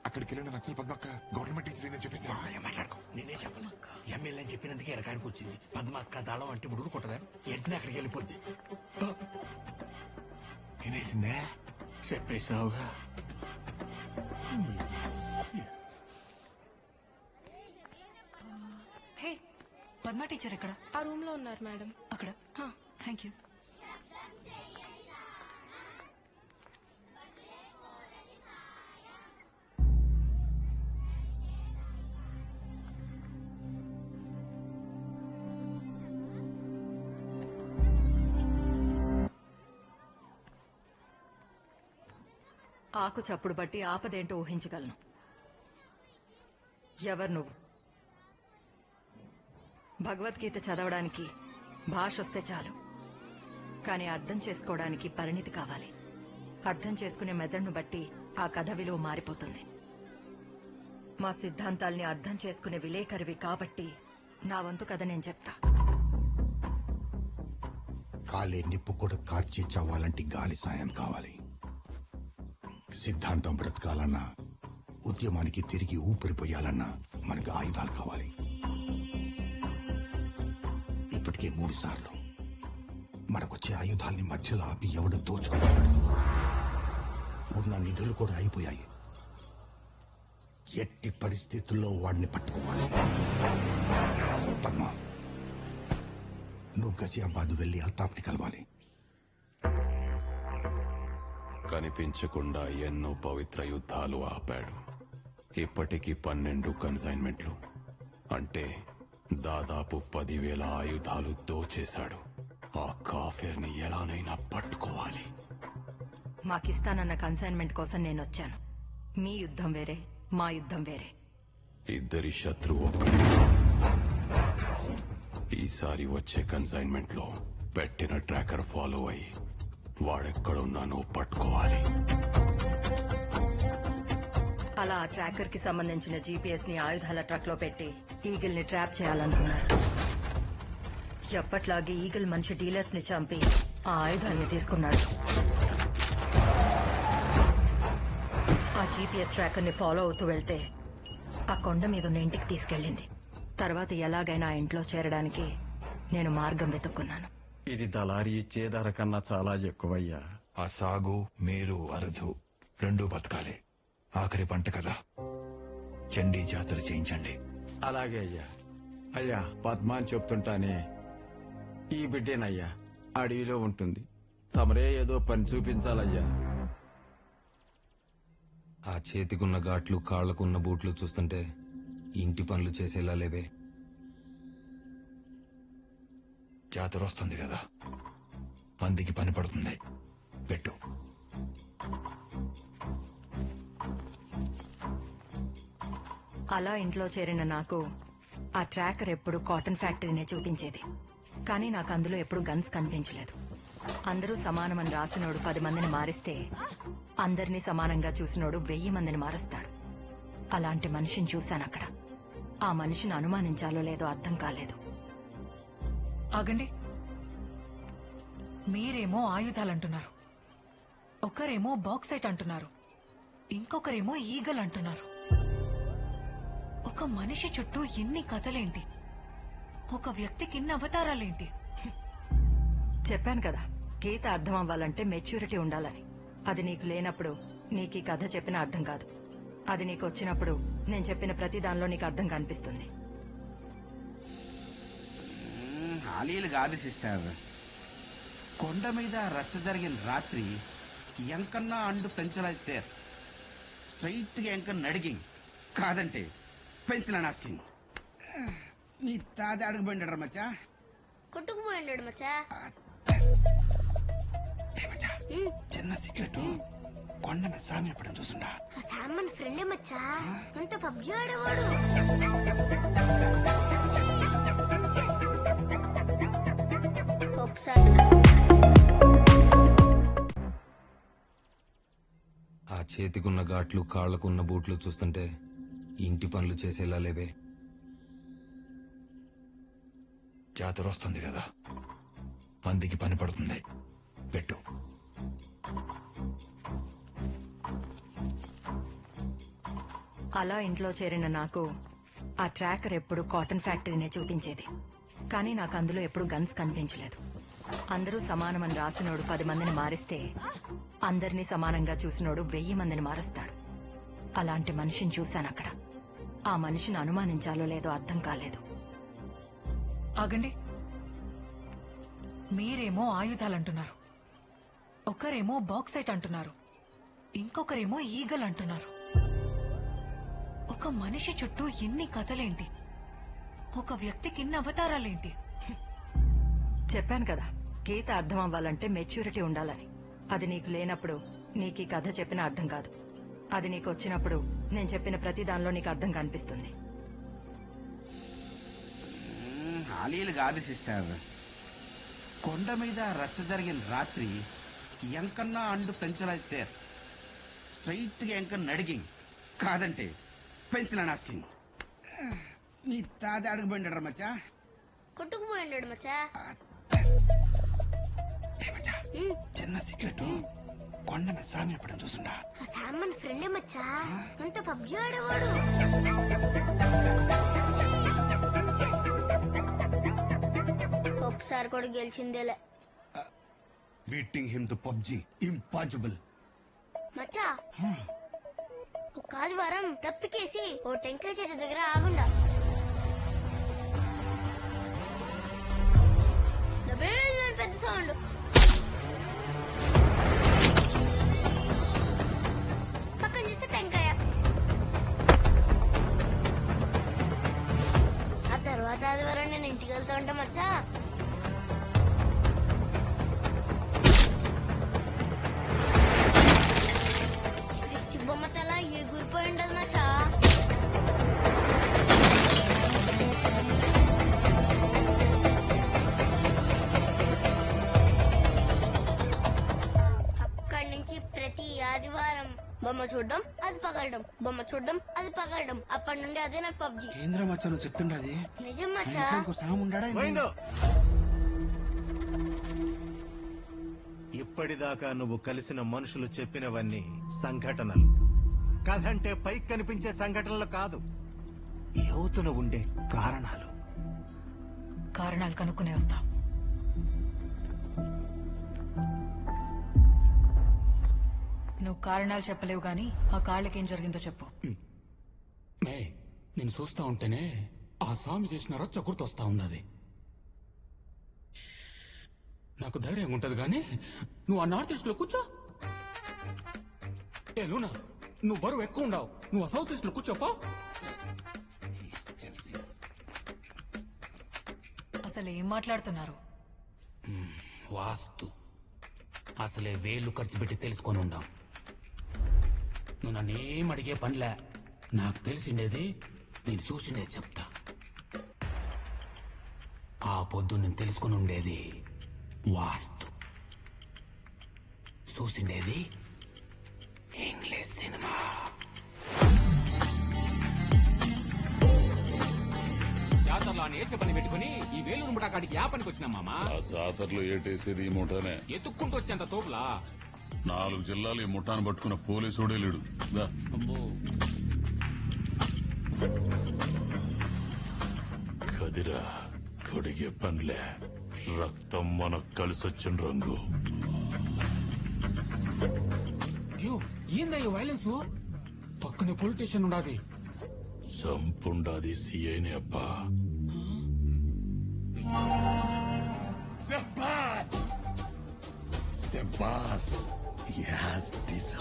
అక్కడికి వెళ్ళిన నక్సల్ పద్మక్క గవర్నమెంట్ టీచర్ ఏందని చెప్పేసి మాట్లాడుకో. నేనే చెప్పను. ఎమ్మెల్యే అని చెప్పినందుకే ఎడకాడికి వచ్చింది. పద్మక్క దాళం అంటే ఇప్పుడు ఊరుకుంటదా? వెంటనే అక్కడికి వెళ్ళిపోద్ది. వినేసిందే? చెప్పేసినావుగా. హే, పద్మ టీచర్ ఎక్కడ? ఆ రూమ్ లో ఉన్నారు మేడం. అక్కడ. Thank you. ఆకు చప్పుడు బట్టి ఆపదేంటో ఊహించగలను. ఎవరు నువ్వు? భగవద్గీత చదవడానికి భాష వస్తే చాలు, కానీ అర్థం చేసుకోవడానికి పరిణితి కావాలి. అర్థం చేసుకునే మెదడును బట్టి ఆ కథ విలువ మారిపోతుంది. మా సిద్ధాంతాల్ని అర్థం చేసుకునే విలేకరివి కాబట్టి నా వంతు కథ నేను చెప్తా. కాలే నిప్పు కూడా కార్చి చావాలంటే గాలి సాయం కావాలి. సిద్ధాంతం బ్రతకాలన్నా, ఉద్యమానికి తిరిగి ఊపిరిపోయాలన్నా మనకు ఆయుధాలు కావాలి. ఇప్పటికే 3 సార్లు మనకొచ్చే ఆయుధాల్ని మధ్యలో ఆపి ఎవడు దోచుకుపోయాడు. ఉన్న నిధులు కూడా అయిపోయాయి. ఎట్టి పరిస్థితుల్లో వాడిని పట్టుకోవాలి. పద్మ, నువ్వు గజియాబాద్ వెళ్లి అల్తాఫ్ని కలవాలి. కనిపించకుండా ఎన్నో పవిత్ర యుద్ధాలు ఆపాడు. ఇప్పటికి 12 కన్సైన్మెంట్లు, అంటే దాదాపు 10,000 ఆయుధాలు దోచేశాడు. ఆ కాఫీర్ని ఎలానైనా పట్టుకోవాలి. మాకిస్తానన్న కన్సైన్మెంట్ కోసం నేనొచ్చాను. మీ యుద్ధం వేరే, మా యుద్ధం వేరే. ఇద్దరి శత్రువు ఒక్కడే. ఈసారి వచ్చే కన్సైన్మెంట్ లో పెట్టిన ట్రాకర్ ఫాలో అయ్యి వాడెక్కడున్నానో పట్టుకోవాలి. అలా ఆ ట్రాకర్ కి సంబంధించిన జీపీఎస్ ని ఆయుధాల ట్రక్ లో పెట్టి ఈగిల్ ని ట్రాప్ చేయాలనుకున్నారు. ఎప్పట్లాగే ఈగిల్ మనిషి డీలర్స్ ని చంపి ఆ ఆయుధాల్ని తీసుకున్నాడు. ఆ జీపీఎస్ ట్రాకర్ ని ఫాలో అవుతూ వెళ్తే ఆ కొండ మీద ఉన్న ఇంటికి తీసుకెళ్ళింది. తర్వాత ఎలాగైనా ఆ ఇంట్లో చేరడానికి నేను మార్గం వెతుక్కున్నాను. ఇది దళారి ఇచ్చే ధర కన్నా చాలా ఎక్కువయ్యా. ఆ సాగు, మేరు, అరుదు 2 బతకాలి. ఆఖరి పంట కదా, చండీ జాతర చేయించండి. అలాగే అయ్యా. అయ్యా, పద్మాని చెప్తుంటానే, ఈ బిడ్డేనయ్యా అడవిలో ఉంటుంది. తమరే ఏదో పని చూపించాలయ్యా. ఆ చేతికున్న ఘాట్లు, కాళ్లకున్న బూట్లు చూస్తుంటే ఇంటి పనులు చేసేలా లేవే. జాతర వస్తుంది కదా, మందికి పని పడుతుంది. పెట్టు. అలా ఇంట్లో చేరిన నాకు ఆ ట్రాకర్ ఎప్పుడు కాటన్ ఫ్యాక్టరీనే చూపించేది. కానీ నాకు అందులో ఎప్పుడు గన్స్ కనిపించలేదు. అందరూ సమానమని రాసినోడు 10 మందిని మారిస్తే, అందరినీ సమానంగా చూసినోడు 1000 మందిని మారుస్తాడు. అలాంటి మనిషిని చూశాను అక్కడ. ఆ మనిషిని అనుమానించాలో లేదో అర్థం కాలేదు. ఆగండి. మీరేమో ఆయుధాలంటున్నారు, ఒకరేమో బాక్సైట్ అంటున్నారు, ఇంకొకరేమో ఈగల్ అంటున్నారు. ఒక మనిషి చుట్టూ ఎన్ని కథలేంటి? ఒక వ్యక్తికి ఇన్ని అవతారాలేంటి? చెప్పాను కదా, గీత అర్థం అవ్వాలంటే మెచ్యూరిటీ ఉండాలని. అది నీకు లేనప్పుడు నీకు ఈ కథ చెప్పిన అర్థం కాదు. అది నీకు వచ్చినప్పుడు నేను చెప్పిన ప్రతి దానిలో నీకు అర్థం కనిపిస్తుంది. హాలీలు కాదు సిస్టర్. కొండ మీద రచ్చ జరిగిన రాత్రి ఎంకన్నా అండు పెంచలేస్తే స్ట్రైట్ గా ఎంకన్నా అడిగింగ్, కాదంటే పెంచలని ఆస్కింగ్. నీ తాత అడుగుపోయిండ మచ్చా, కొట్టుకుపోయిండాడు మచ్చా. చిన్న సీక్రెట్, కొండ మీద సామి ఎప్పుడని చూస్తుండా? ఆ సామాన్ ఫ్రెండే మచ్చా, అంత పబ్జి ఆడేవాడు. ఒకసారి ఆ చేతికున్న ఘాట్లు, కాళ్లకున్న బూట్లు చూస్తుంటే ఇంటి పనులు చేసేలా లేవే. జాతర వస్తుంది కదా, మందికి పని పడుతుంది. పెట్టు. అలా ఇంట్లో చేరిన నాకు ఆ ట్రాకర్ ఎప్పుడు కాటన్ ఫ్యాక్టరీనే చూపించేది. కానీ నాకు అందులో ఎప్పుడు గన్స్ కనిపించలేదు. అందరూ సమానమని రాసినోడు 10 మందిని మారిస్తే, అందరినీ సమానంగా చూసినోడు 1000 మందిని మారుస్తాడు. అలాంటి మనిషిని చూశాను అక్కడ. ఆ మనిషిని అనుమానించాలో లేదో అర్థం కాలేదు. ఆగండి. మీరేమో ఆయుధాలంటున్నారు, ఒకరేమో బాక్సైట్ అంటున్నారు, ఇంకొకరేమో ఈగల్ అంటున్నారు. ఒక మనిషి చుట్టూ ఎన్ని కథలేంటి? ఒక వ్యక్తికి ఇన్ని అవతారాలేంటి? చెప్పాను కదా, గీత అర్థం అవ్వాలంటే మెచ్యూరిటీ ఉండాలని. అది నీకు లేనప్పుడు నీకు ఈ కథ చెప్పినా అర్థం కాదు. అది నీకు వచ్చినప్పుడు నేను చెప్పిన ప్రతి దానిలో నీకు అర్థం కనిపిస్తుంది. హాలీలు కాదు సిస్టర్. కొండ మీద రచ్చ జరిగిన రాత్రి ఎంకన్నా అండు పెంచలాయిస్తే స్ట్రైట్ గా ఎంకన్న అడిగింగ్ కాదంటే పెంచలని ఆస్కింగ్. నీ తాత అడుగుపోయిండ మచ్చా, కొట్టుకుపోయిండాడు మచ్చా. చిన్న సీక్రెట్. కొండ మీద సామి ఎప్పుడని చూసుండా? ఆ సామాన్ ఫ్రెండే మచ్చా, అంత పబ్జి ఆడేవాడు. ఒకసారి కూడా గెలిచిందేలే. Beating him to PUBG impossible. మచ్చా ఒక ఆదివారం తప్పికేసి ఓ టెంకాయ చెట్టు దగ్గర ఆగుండా. పెద్ద సౌండ్. పక్కన చూస్తే టెంకాయ. ఆ తర్వాత ఆదివారం నేను ఇంటికి వెళ్తా ఉంటా మచ్చా. దిష్టి బొమ్మ తల ఎగురిపోయి ఉండదు మచ్చా. అక్కడి నుంచి ప్రతి ఆదివారం బొమ్మ చూడడం అది పగలడం, బొమ్మ చూడడం అది పగలడం. అప్పటి నుండి అదే నాకు పబ్జి. ఏంద్రా మచ్చా నువ్వు చెప్తుండది? నిజం మచ్చా. ఇంకో సాము ఉండాడా? ఇప్పటిదాకా నువ్వు కలిసిన మనుషులు చెప్పినవన్నీ సంఘటనలు. కథ అంటే పైకి కనిపించే సంఘటనలు కాదు, లోతున ఉండే కారణాలు. కారణాలు కనుక్కునే వస్తా. నువ్వు కారణాలు చెప్పలేవు గాని ఆ కాళ్ళకేం జరిగిందో చెప్పు. మే నేను చూస్తా ఉంటేనే ఆ స్వామి చేసిన రచ్చ గుర్తొస్తా ఉన్నది. నాకు ధైర్యం ఉంటది గాని నువ్వు ఆ నార్త్ ఈస్ట్ లో కూర్చో. ఏ లూనా, నువ్వు బరువు ఎక్కువ ఉండవు, నువ్వు ఆ సౌత్ ఈస్ట్ లో కూర్చోపో. అసలు ఏం మాట్లాడుతున్నారు? వాస్తు అసలే వేలు ఖర్చు పెట్టి తెలుసుకొని ఉండాం. నువ్వు నన్నేం అడిగే పనిలే, నాకు తెలిసిండేది నేను చూసిండేది చెప్తా. ఆ పొద్దు నేను తెలుసుకొని ఉండేది వాస్తు, చూసిండేది ఇంగ్లీష్ సినిమా. జాతరలో అని వేసే పని పెట్టుకుని ఈ వేలు ముఠాకాడికి యా పనికి వచ్చినా మామా? ఆ జాతరలో ఏటేసేది ఈ ముఠానే. ఎత్తుక్కుంటూ వచ్చేంత తోపులా 4 జిల్లాలు ఈ ముఠాను పట్టుకున్న పోలీసుడే లేడు. దా. కదిరా కడిగే పనిలే, రక్తం మనకు కలిసొచ్చిన రంగు. ఏందయ్య వైలెన్స్? పక్కనే పోలీస్ స్టేషన్ ఉండాది. సంపుండాది సిఐని అబ్బా. శబాస్ శబాస్. యాస్ దిస్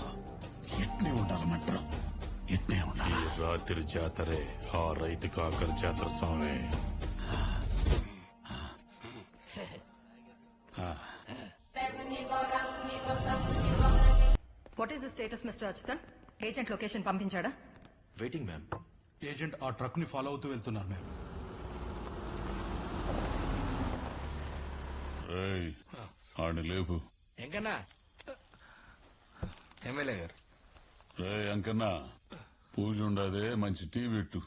ఎట్నే ఉండాలి మట్రం, ఎట్నే ఉండాలి. ఈ రాత్రి జాతరే ఆ రైతుకు ఆఖరి జాతర స్వామి. What is the status mister Achyuthan? Agent location పంపించాడా? Waiting ma'am. ఏజెంట్ ఆ ట్రక్ ని ఫాలో అవుతూ వెళ్తున్నారు మ్యామ్. ఏయ్, ఆడిని లేపు. ఎంకన్నా ఎమ్మెల్యే గారు. రే అంకన్నా, పూజ ఉండదే, మంచి టీ పెట్టు.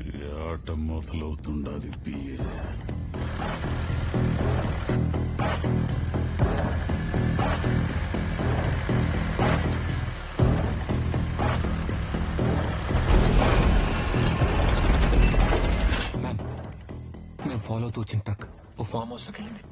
ఈ ఆట మొదలవుతుండది పిఏ. మేము ఫాలో అవుతూ వచ్చిన ట్రక్ ఓ ఫామ్ హౌస్ లోకి వెళ్ళింది.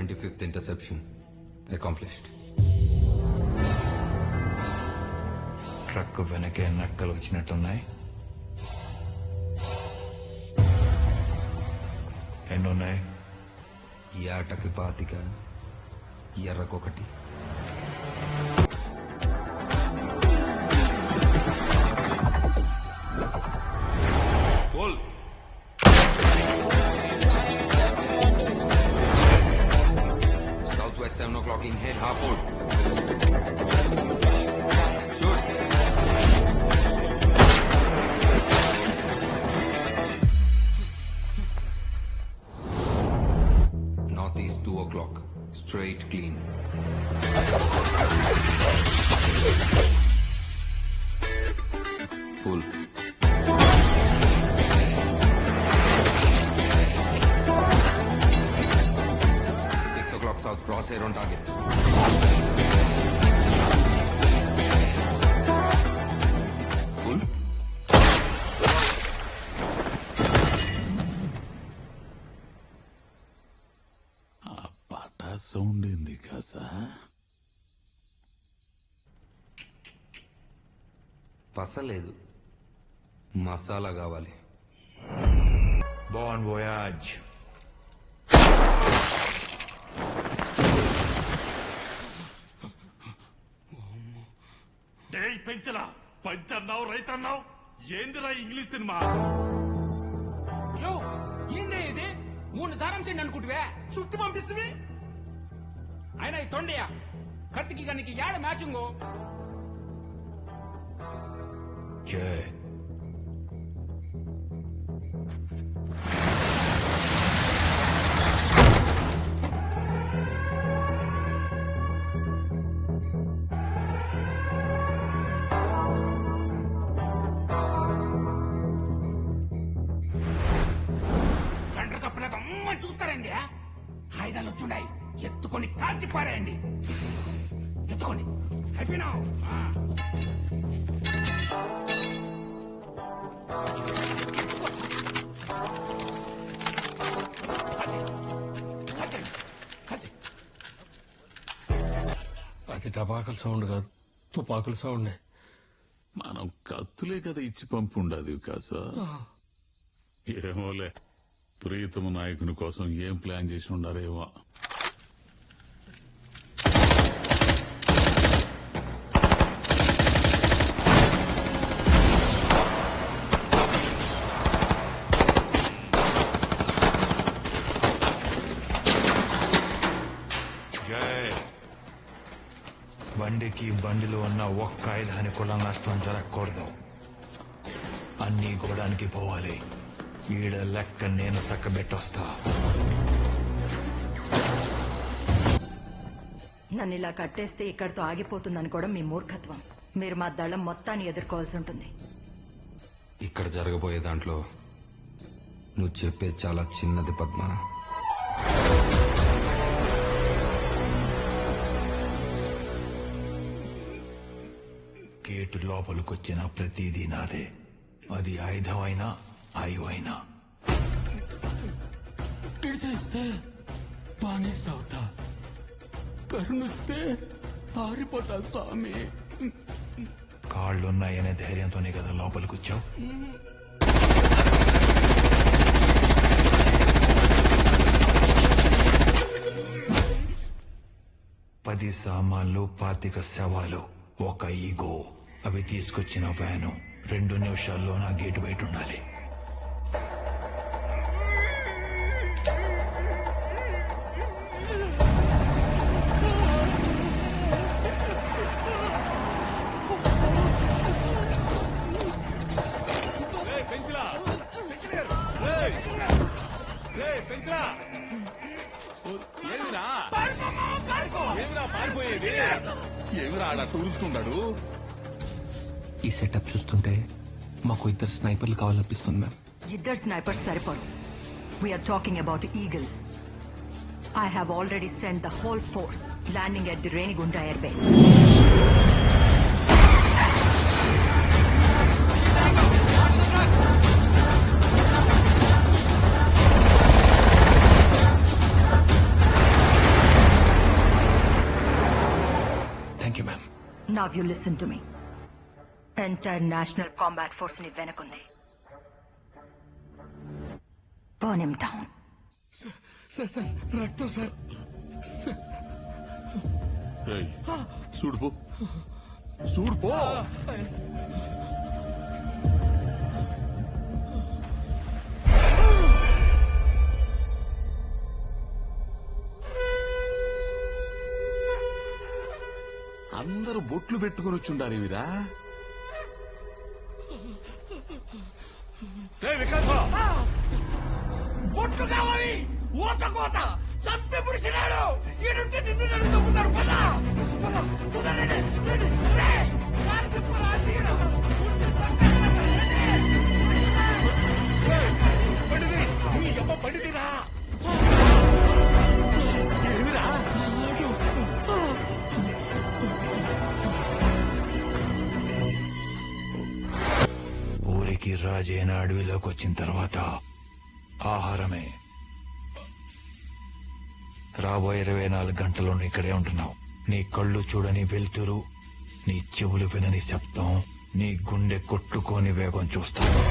75th interception accomplished. ట్రక్ వెనకే నక్కలు వచ్చినట్టున్నాయి. ఎన్నున్నాయి? ఏటకి 25, ఎర్రకొకటి. Southwest 7 o'clock in head, Harford. Shoot. Northeast 2 o'clock, straight clean. Full. South crosshair on target. Cool. పటా సౌండ్ ఏంది కాసా? పసలేదు, మసాలా కావాలి. బాన్ వోయాజ్. డేయ్ పెంచలా, పంచన్నావు రైతన్నావు, ఏందిరా ఇంగ్లీష్ సినిమా? యో ఏందే ఇది? 3 దారం చెండి అనుకుంటువే చుట్టూ పంపిస్తుంది. ఆయన ఈ తొండయా కత్తికి గనికి యాడ మ్యాచింగో? జై చూస్తారండి. ఆయుధాలు వచ్చుండాయి, ఎత్తుకొని కాల్చి పారేయండి. ఎత్తుకోండి. అయిపోయినావు. అది టపాకుల సౌండ్ కాదు, తుపాకుల సౌండ్. మనం కత్తులే కదా ఇచ్చి పంపుండదు కాసా. ఏమోలే, ప్రీతమ నాయకుని కోసం ఏం ప్లాన్ చేసి ఉండారేమో. జై బండికి బండిలో ఉన్న ఒక్క ఆయుధానికి కూడా నష్టం జరగకూడదు. అన్ని గోడానికి పోవాలి. ఈడ లెక్క నేను చక్కబెట్టొస్తా. నన్ను ఇలా కట్టేస్తే ఇక్కడితో ఆగిపోతుందని కూడా మీ మూర్ఖత్వం. మీరు మా దళం మొత్తాన్ని ఎదుర్కోవాల్సి ఉంటుంది. ఇక్కడ జరగబోయే దాంట్లో నువ్వు చెప్పేది చాలా చిన్నది పద్మ. గేటు లోపలికొచ్చిన ప్రతిదీ నాదే. అది ఆయుధం అయినా ఆయువైనా. ఇడిసేస్తే బానిసవుతా, కరుణిస్తే పారిపోతా స్వామి. కాళ్ళున్నాయనే ధైర్యంతోనే కదా లోపలికొచ్చావు. పది సామాన్లు, 25 శవాలు, ఒక ఈగో. అవి తీసుకొచ్చిన వ్యాను 2 నిమిషాల్లో నా గేటు బయట ఉండాలి. ఏమిరా ఆడ ఉరుకుతున్నాడు? ఈ సెటప్ చూస్తుంటే మాకు 2 స్నైపర్లు కావాలనిపిస్తుంది మ్యామ్. 2 స్నైపర్స్ సరిపడు. We're talking about Eagle. I have already sent the whole force landing at the Renigunda Air Base. Now you listen to me. Entire national combat force ని వెనకుంది. Burn him down. సార్ రక్తం sir. చూడుపో చూడుపో. అందరూ బొట్లు పెట్టుకుని వచ్చుండారు ఇవిరా. బొట్లు కావాలి, ఊత కోత చంపి పుడిచినాడు. ఈడుంటే నిన్ను నన్ను చంపుతాడు. పద పద పద, రండి, రండి, రేయ్, కారు తిప్పరా, తీరా. ఉంటే చంపేస్తాను, రండి. పండిది, నీ అమ్మ పండిదిరా. ఏమిరా ఊరికి రాజైన అడవిలోకి వచ్చిన తర్వాత ఆహారమే. రాబోయే 24 గంటలు ఇక్కడే ఉంటున్నావు. నీ కళ్ళు చూడని వెలుతురు, నీ చెవులు వినని శబ్దం, నీ గుండె కొట్టుకోని వేగం చూస్తాను.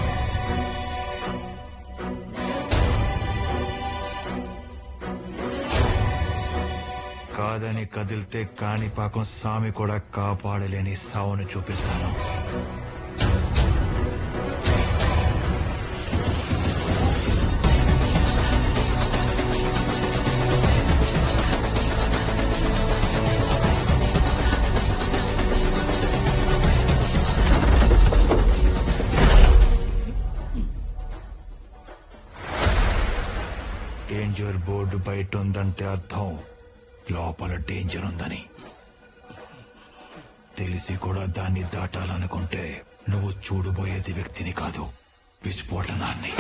కాదని కదిలితే కాణిపాకం సామి కూడా కాపాడలేని సావును చూపిస్తాను. డేంజర్ బోర్డు బయట ఉందంటే అర్థం లోపల డేంజర్ ఉందని. తెలిసి కూడా దాన్ని దాటాలనుకుంటే నువ్వు చూడబోయేది వ్యక్తిని కాదు, విస్ఫోటనాన్ని.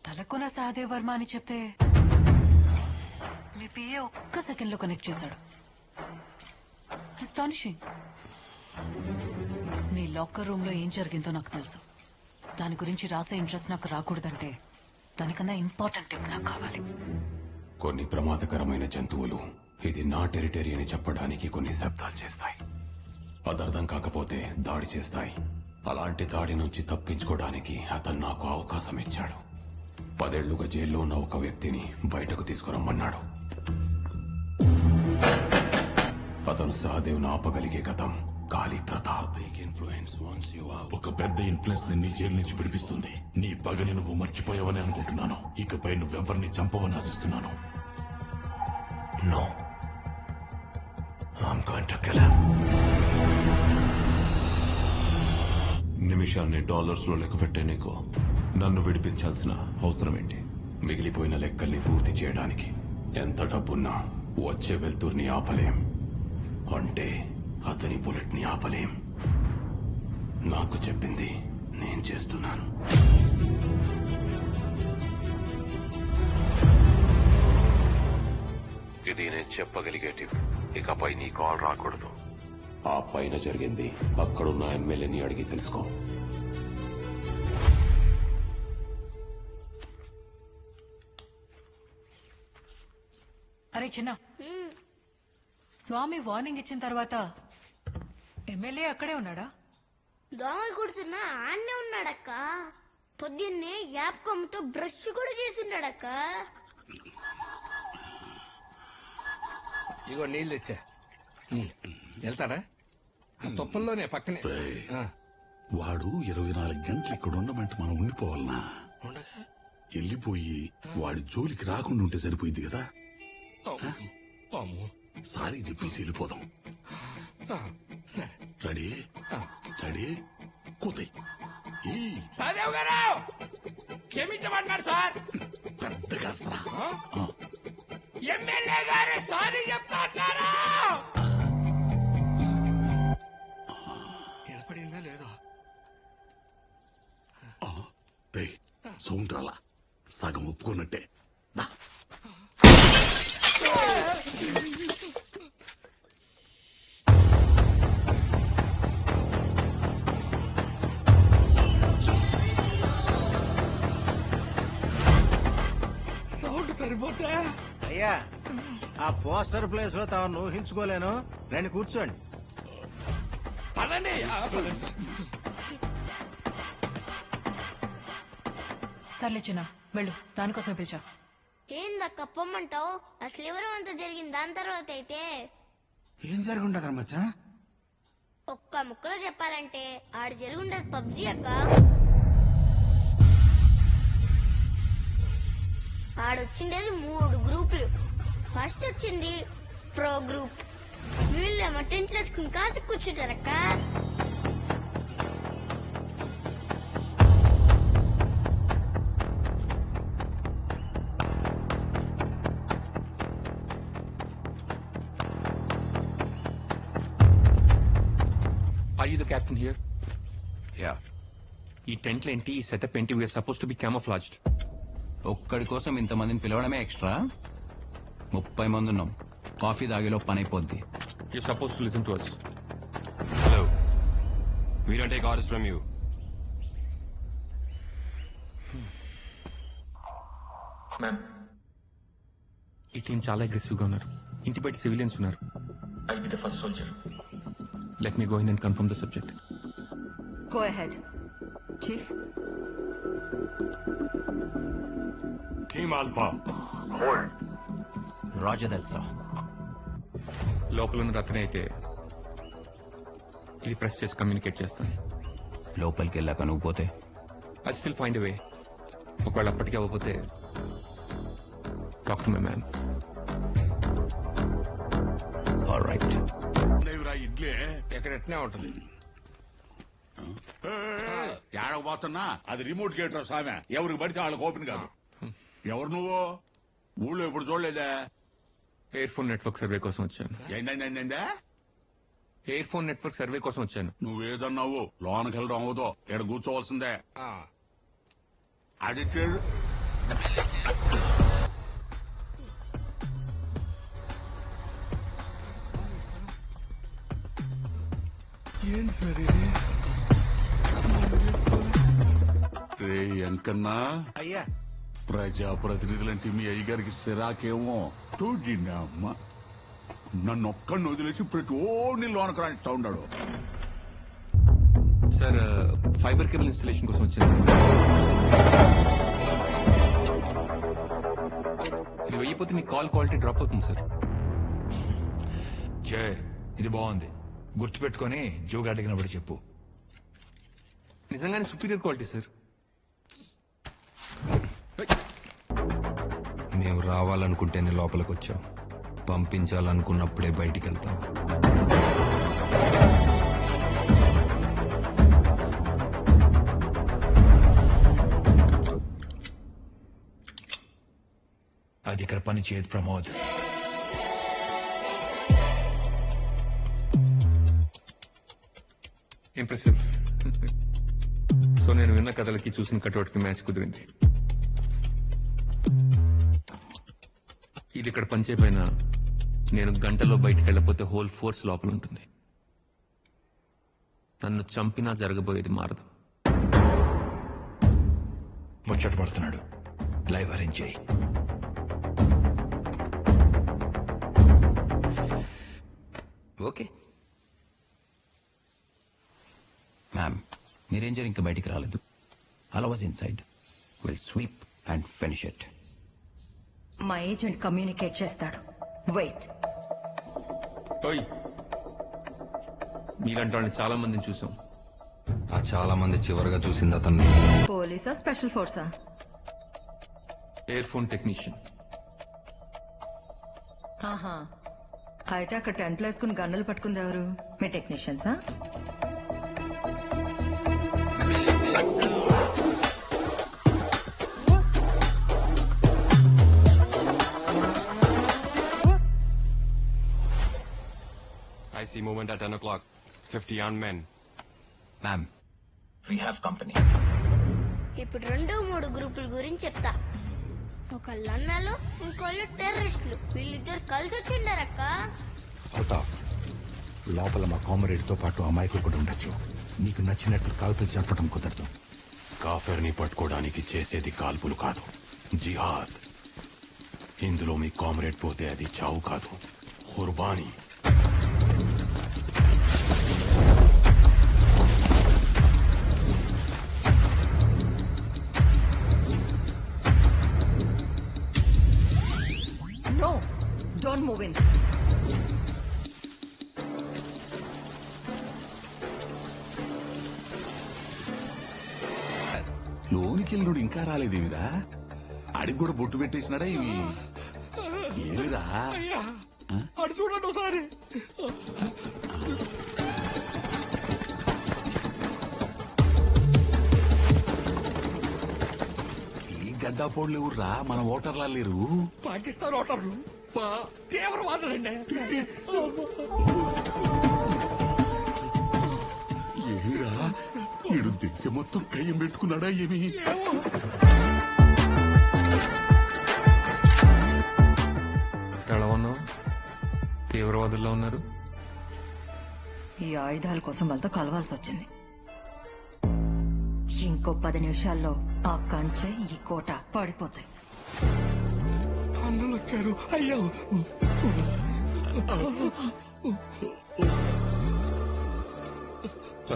తలకొన సహదేవ్ వర్మ అని చెప్తే మీ పిఏ ఒక్క సెకండ్ లో కనెక్ట్ చేశాడు. అస్టానిషింగ్. నీ లాకర్ రూమ్ లో ఏం జరిగిందో నాకు తెలుసు. దాని గురించి రాసే ఇంట్రెస్ట్ నాకు రాకూడదంటే దానికన్నా ఇంపార్టెంట్ టిప్ నాకు కావాలి. కొన్ని ప్రమాదకరమైన జంతువులు ఇది నా టెరిటరీ అని చెప్పడానికి కొన్ని శబ్దాలు చేస్తాయి. అదర్థం కాకపోతే దాడి చేస్తాయి. అలాంటి దాడి నుంచి తప్పించుకోవడానికి అతను నాకు అవకాశం ఇచ్చాడు. 10 ఏళ్లుగా జైల్లో ఉన్న ఒక వ్యక్తిని బయటకు తీసుకురమ్మన్నాడు. అతను సహదేవ్ను ఆపగలిగే గతం కాళీ ప్రతాప్. ఒక పెద్ద ఇన్ఫ్లుయెన్స్ నీ జైలు నుంచి విడిపిస్తుంది. నీ పగని నువ్వు మర్చిపోయావని అనుకుంటున్నాను. ఇకపై నువ్వెవరిని చంపవని ఆశిస్తున్నాను. No. I'm going to kill him. నిమిషాన్ని డాలర్స్ లో లెక్క పెట్టే నీకు నన్ను విడిపించాల్సిన అవసరం ఏంటి? మిగిలిపోయిన లెక్కల్ని పూర్తి చేయడానికి ఎంత డబ్బున్నా వచ్చే వెళ్తుర్ని ఆపలేం. అంటే అతని బుల్లెట్ ని ఆపలేం. నాకు చెప్పింది నేను చేస్తున్నాను. ఇది నేను చెప్పగలిగే టిప్. ఇకపై నీ కాల్ రాకూడదు. ఆ పైన జరిగింది అక్కడున్న ఎమ్మెల్యేని అడిగి తెలుసుకో. అరే చిన్న, స్వామి వార్నింగ్ ఇచ్చిన తర్వాత ఎమ్మెల్యే అక్కడే ఉన్నాడా? దోమలు కుడుతున్నా ఆన్నే ఉన్నాడక్క. పొద్దున్నే యాప్ కొమ్మతో బ్రష్ కూడా చేసి ఉన్నాడక్క. ఇగో నీళ్ళు తెచ్చా. వెళ్తాడా? తొప్పల్లోనే పక్కనే. వాడు 24 గంటలు ఇక్కడ ఉండమంటే మనం ఉండిపోవాలనా? వెళ్ళిపోయి వాడి జోలికి రాకుండా ఉంటే సరిపోయింది కదా. సారీ చెప్పేసి వెళ్ళిపోదాం. Ready steady కూతాయి. సహదేవ్ గారు క్షమించమన్నాడు సార్. పెద్దగా ఎమ్మెల్యే గారు సారీ చెప్తా అన్నారా? ఏర్పడిందా లేదా? సౌండ్ రాలా. సగం ఒప్పుకున్నట్టే. అయ్యా ఆ పోస్టర్ ప్లేస్ లో తాను ఊహించుకోలేను రండి కూర్చోండి. పదండి సార్. సర్లే చిన్న వెళ్ళు, దానికోసం పిలిచా. ఏందక్క పొమ్మంటావు? అసలు ఎవరు అంత జరిగింది దాని తర్వాత అయితే ఏం జరుగుండదు మచ్చా? ఒక్క ముక్కలో చెప్పాలంటే ఆడ జరుగుండదు పబ్జి అక్క. ఆడొచ్చిండేది 3 గ్రూపులు. ఫస్ట్ వచ్చింది ప్రో గ్రూప్. వీళ్ళేమో టెంట్లు వేసుకుని కాసి కూర్చుంటారక్క. Are you the captain here? Yeah. ఈ టెంట్లు ఏంటి, ఈ సెటప్ ఏంటి? We're supposed to be camouflaged. ఒక్కడి కోసం ఇంతమందిని పిలవడమే ఎక్స్ట్రా. 30 మంది ఉన్నాం. కాఫీ తాగేలో పని అయిపోద్ది. You're supposed to listen to us. Hello. We don't take orders from you. Ma'am, ఈ టీం చాలా అగ్రెసివ్ గా ఉన్నారు. ఇంటి బయట సివిలియన్స్ ఉన్నారు. I'll be the first soldier. Let me go in and confirm the subject. Go ahead. Chief? Team Alpha. Hold. Roger that, sir. లోపల ఉన్న రత్న అయితే ఇది ప్రెస్ చేసి కమ్యూనికేట్ చేస్తాను. లోపలికి వెళ్ళాక నువ్వు పోతే ఐ స్టిల్ ఫైండ్ ఎ వే. ఒకవేళ అప్పటికి అవ్వకపోతే talk to my ma'am. Alright. Idli ఎక్కడ ఎట్నే ఉంటుంది. ఏడకపోతున్నా అది రిమోట్ గేటర్ సామె. ఎవరికి పడితే వాళ్ళకి ఓపెన్ కాదు. ఎవరు నువ్వు? ఊళ్ళో ఎప్పుడు చూడలేదా? ఎయిర్ ఫోన్ నెట్వర్క్ సర్వే కోసం వచ్చాను. ఏంటందా? ఎయిర్ ఫోన్ నెట్వర్క్ సర్వే కోసం వచ్చాను. నువ్వేదన్నావు లోనకి వెళ్ళడం అవ్వదో, ఇక్కడ కూర్చోవలసిందే. అడిక్టెడ్ ఏం సార్ ఇది? రే ఎంకన్నా, అయ్యా ప్రజాప్రతినిధులంటే మీ అయ్యగారికి సిరాకేమో. చూడినా అమ్మ నన్ను ఒక్కడిని వదిలేసి ప్రతి ఓడిని లోనకు రాయిస్తా ఉన్నాడు. సార్, ఫైబర్ కేబుల్ ఇన్స్టలేషన్ కోసం వచ్చాను. ఇది వెయ్యిపోతే మీ కాల్ క్వాలిటీ డ్రాప్ అవుతుంది సార్. జయ్, ఇది బాగుంది. గుర్తుపెట్టుకొని జోగా అడిగినప్పుడు చెప్పు. నిజంగానే సుపీరియర్ క్వాలిటీ సార్. మేము రావాలనుకుంటేనే లోపలికి వచ్చాం, పంపించాలనుకున్నప్పుడే బయటికి వెళ్తాం. అది ఇక్కడ పని చేయదు ప్రమోద్. ఇంప్రెసివ్. సో నేను విన్న కథలకి చూసిన కటౌట్కి మ్యాచ్ కుదిరింది. ఇది ఇక్కడ పనిచేయపోయినా నేను గంటలో బయటకు వెళ్ళకపోతే హోల్ ఫోర్స్ లోపల ఉంటుంది. నన్ను చంపినా జరగబోయేది మారదు. ముచ్చట పడుతున్నాడు. లైవ్ అరేంజ్ చేయి. ఓకే మ్యామ్, మీ రేంజర్ ఇంకా బయటికి రాలేదు. అలా was inside. Will sweep and finish it. మా ఏజెంట్ కమ్యూనికేట్ చేస్తాడు. వెయిట్. మీలాంటి వాళ్ళని చాలా మందిని చూసాం. ఆ చాలా మంది చివరిగా చూసింది అతన్ని. పోలీసా, స్పెషల్ ఫోర్సా? Air phone technician. ఆహా, అయితే అక్కడ టెంట్లు వేసుకుని గన్నులు పట్టుకుంది ఎవరు? మీ టెక్నీషియన్సా? I see movement at 10 o'clock. 50 armed men. Ma'am, we have company. ఇప్పుడు 2-3 గ్రూపుల గురించి చెప్తా. ఒకళ్ళు అన్నాలు, ఇంకోళ్ళు టెర్రరిస్టులు. వీళ్ళిద్దరు కలిసి వచ్చిండారక్క. అల్తాఫ్, లోపల మా కామరేడ్తో పాటు అమాయకులు కూడా ఉండొచ్చు. నీకు నచ్చినట్లు కాల్పులు జరపడం కుదరదు. కాఫర్ని పట్టుకోవడానికి చేసేది కాల్పులు కాదు, జిహాద్. ఇందులో మీ కామ్రేడ్ పోతే అది చావు కాదు, qurbani. No, don't move in. లోనికి వెళ్ళినోడు ఇంకా రాలేదేమిరా? అడిగి కూడా బొట్టు పెట్టేసినాడా ఇవి? ఏమిరా? అడు చూడండి ఒకసారి. ఈ గడ్డాపోళ్ళు ఎవర్రా? మన ఓటర్లా లేరు? పాకిస్తాన్ ఓటర్లు తీవ్రవాదులండి. ఏమిరా? వీడు దేశం మొత్తం కయ్యం పెట్టుకున్నాడా ఏమి? ఎలా ఉన్నావు? తీవ్రవాదుల్లో ఉన్నారు. ఈ ఆయుధాల కోసం వాళ్ళతో కలవాల్సి వచ్చింది. ఇంకో 10 నిమిషాల్లో ఆ కంచె ఈ కోట పడిపోతాయి. అన్నలు వచ్చారు. అయ్యో,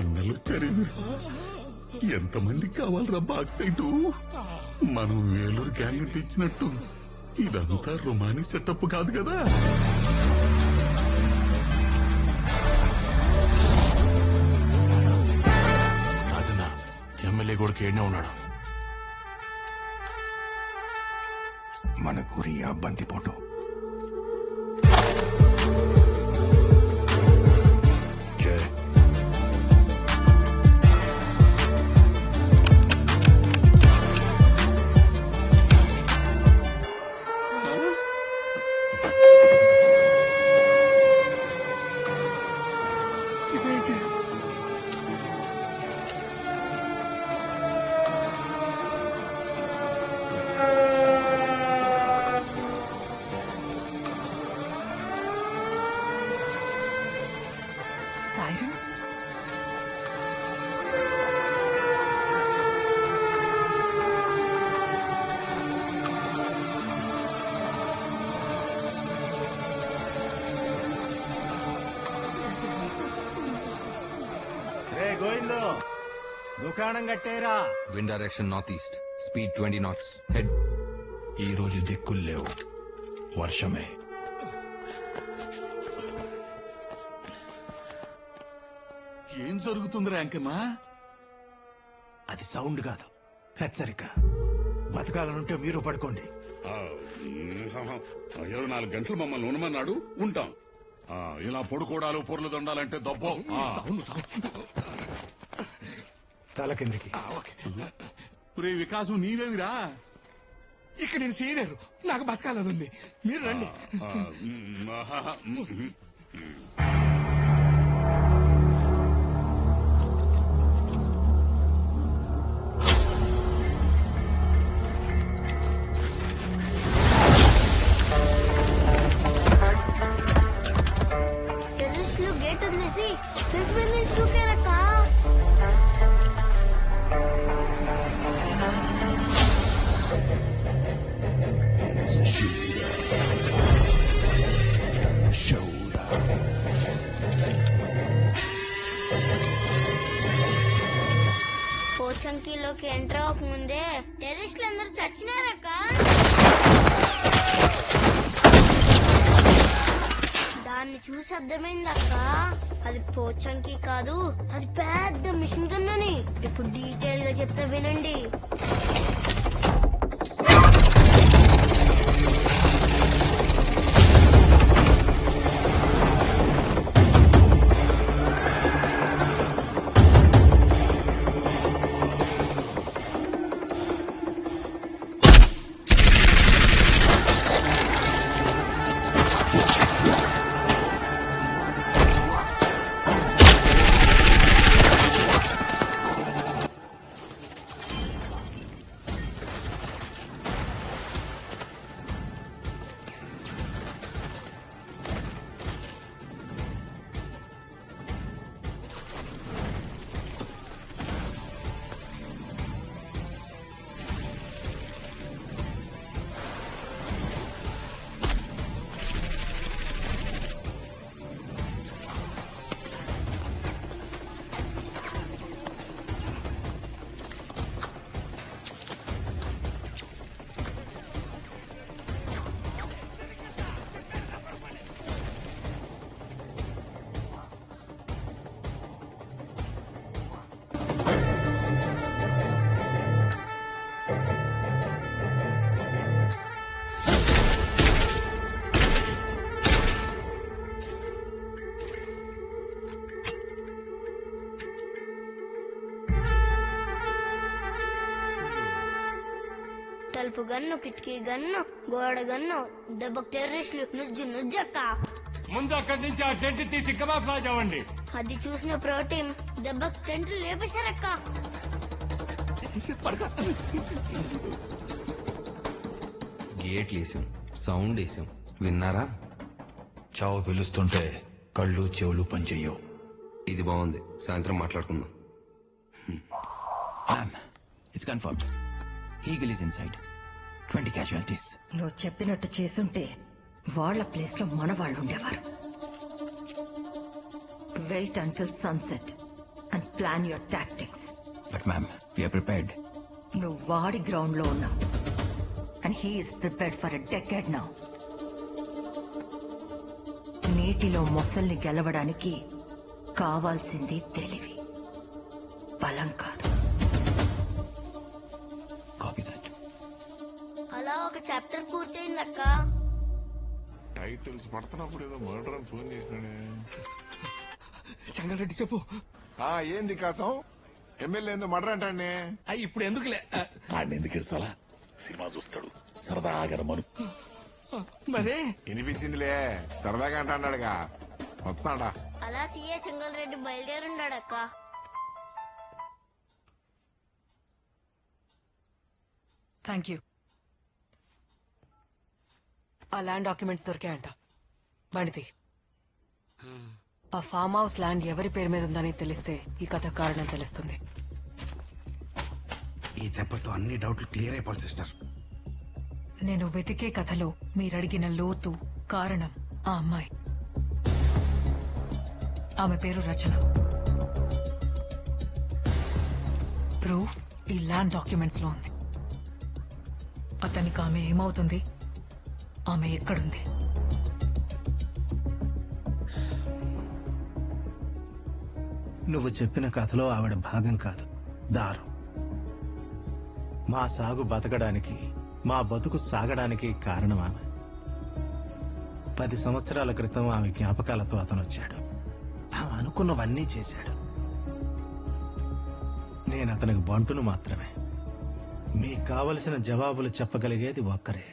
అన్నలు వచ్చారేమిరా? ఎంతమందికి కావాలరా బాక్సైటు? మనం వేలూరు గ్యాంగ్ తెచ్చినట్టు ఇదంతా రొమానీ సెటప్ కాదు కదా? రాజన్న ఎమ్మెల్యే కూడా కేడనే ఉన్నాడు. మన గురియా బందిపోటు. Siren? రే గోవిందో, దుకాణం కట్టేరా. Wind direction north east, speed 20 knots. Head. ఈ రోజు దిక్కులు లేవు, వర్షమే. ఏం జరుగుతుందిరా అంకన్నా? అది సౌండ్ కాదు, హెచ్చరిక. బతకాలనుంటే మీరు పడుకోండి. 24 గంటలు మమ్మల్ని ఉండమన్నాడు, ఉంటాం. ఇలా పొడుకోడాలు పొర్లు దొండాలంటే దబ్బో. తల కిందికి. రే వికాసం నీవేమిరా? ఇక్కడ నేను సీనియర్, నాకు బతకాలని ఉంది. మీరు రండి. టెర్రరిస్టులు గేట్ వదిలేసి ఫ్రెండ్స్ మీద నుంచి దూకారక్క. పోచంకిలోకి ఎంటర్ అవ్వక ముందే టెర్రరిస్టులు అందరూ చచ్చినారక్క. దాన్ని చూసి అర్థమైందక్క, అది పోచంకి కాదు, అది పెద్ద మిషన్ గన్ అని. ఇప్పుడు డీటెయిల్ గా చెప్తా వినండి. తలుపు గన్ను, కిటికీ గన్ను, గోడ గన్ను, దెబ్బకు టెర్రరిస్టులు నుజ్జక్క. ముందు అక్కడి నుంచి ఆ టెంట్ తీసి కమాఫ్లాజ్ అవ్వండి. అది చూసిన ప్రోటీన్ దెబ్బకు టెంట్లు లేపేశారక్క. గేట్లు వేసాం, సౌండ్ వేసాం, విన్నారా? చావు పిలుస్తుంటే కళ్ళు చెవులు పనిచెయ్యవు. ఇది బాగుంది, సాయంత్రం మాట్లాడుకుందాం. Ma'am, it's confirmed. Eagle is inside. 20 casualties. నువ్వు చెప్పినట్టు చేసుంటే వాళ్ళ ప్లేస్ లో మన వాళ్ళు ఉండేవారు. Wait until sunset and plan your tactics. But ma'am, we're prepared. నువ్వు వాడి గ్రౌండ్ లో ఉన్నావు and he is prepared for a decade now. నీటిలో మొసల్ని గెలవడానికి కావాల్సింది తెలివి, బలం కాదు. అలా ఒక చాప్టర్ పూర్తయిందక్క. టైటిల్స్ పడుతున్నప్పుడు ఏదో మర్డర్ అని ఫోన్ చేసినాడే. చెంగల్రెడ్డి చెప్పు. ఏంది కాసం? ఎమ్మెల్యే ఏందో మర్డర్ అంటాడే. ఇప్పుడు ఎందుకులే, ఆడిని ఎందుకు ఇడ్సాలా? సినిమా చూస్తాడు, సరదాగా రమ్మను. మరే వినిపించిందిలే, సరదాగా అంటాడుగా. వస్తాడా? అలా సీఏ చెంగల్రెడ్డి బయలుదేరుండాడక్క. Thank you. ఆ ల్యాండ్ డాక్యుమెంట్స్ దొరికాయంట. బండితి. ఆ ఫామ్ హౌస్ ల్యాండ్ ఎవరి పేరు మీద ఉందని తెలిస్తే ఈ కథ కారణం తెలుస్తుంది. ఈ దెబ్బతో అన్ని డౌట్లు క్లియర్ అయిపోవాలి సిస్టర్. నేను వెతికే కథలో మీరడిగిన లోతు కారణం ఆ అమ్మాయి. ఆమె పేరు రచన. ప్రూఫ్ ఈ ల్యాండ్ డాక్యుమెంట్స్ లో ఉంది. అతనికి ఆమె ఏమవుతుంది, ఆమె ఎక్కడుంది? నువ్వు చెప్పిన కథలో ఆవిడ భాగం కాదు, దారు. మా సాగు బతకడానికి, మా బతుకు సాగడానికి కారణం ఆమె. 10 సంవత్సరాల క్రితం ఆమె జ్ఞాపకాలతో అతను వచ్చాడు. ఆమె అనుకున్నవన్నీ చేశాడు. నేను అతనికి బంటును మాత్రమే. మీకు కావలసిన జవాబులు చెప్పగలిగేది ఒక్కరే.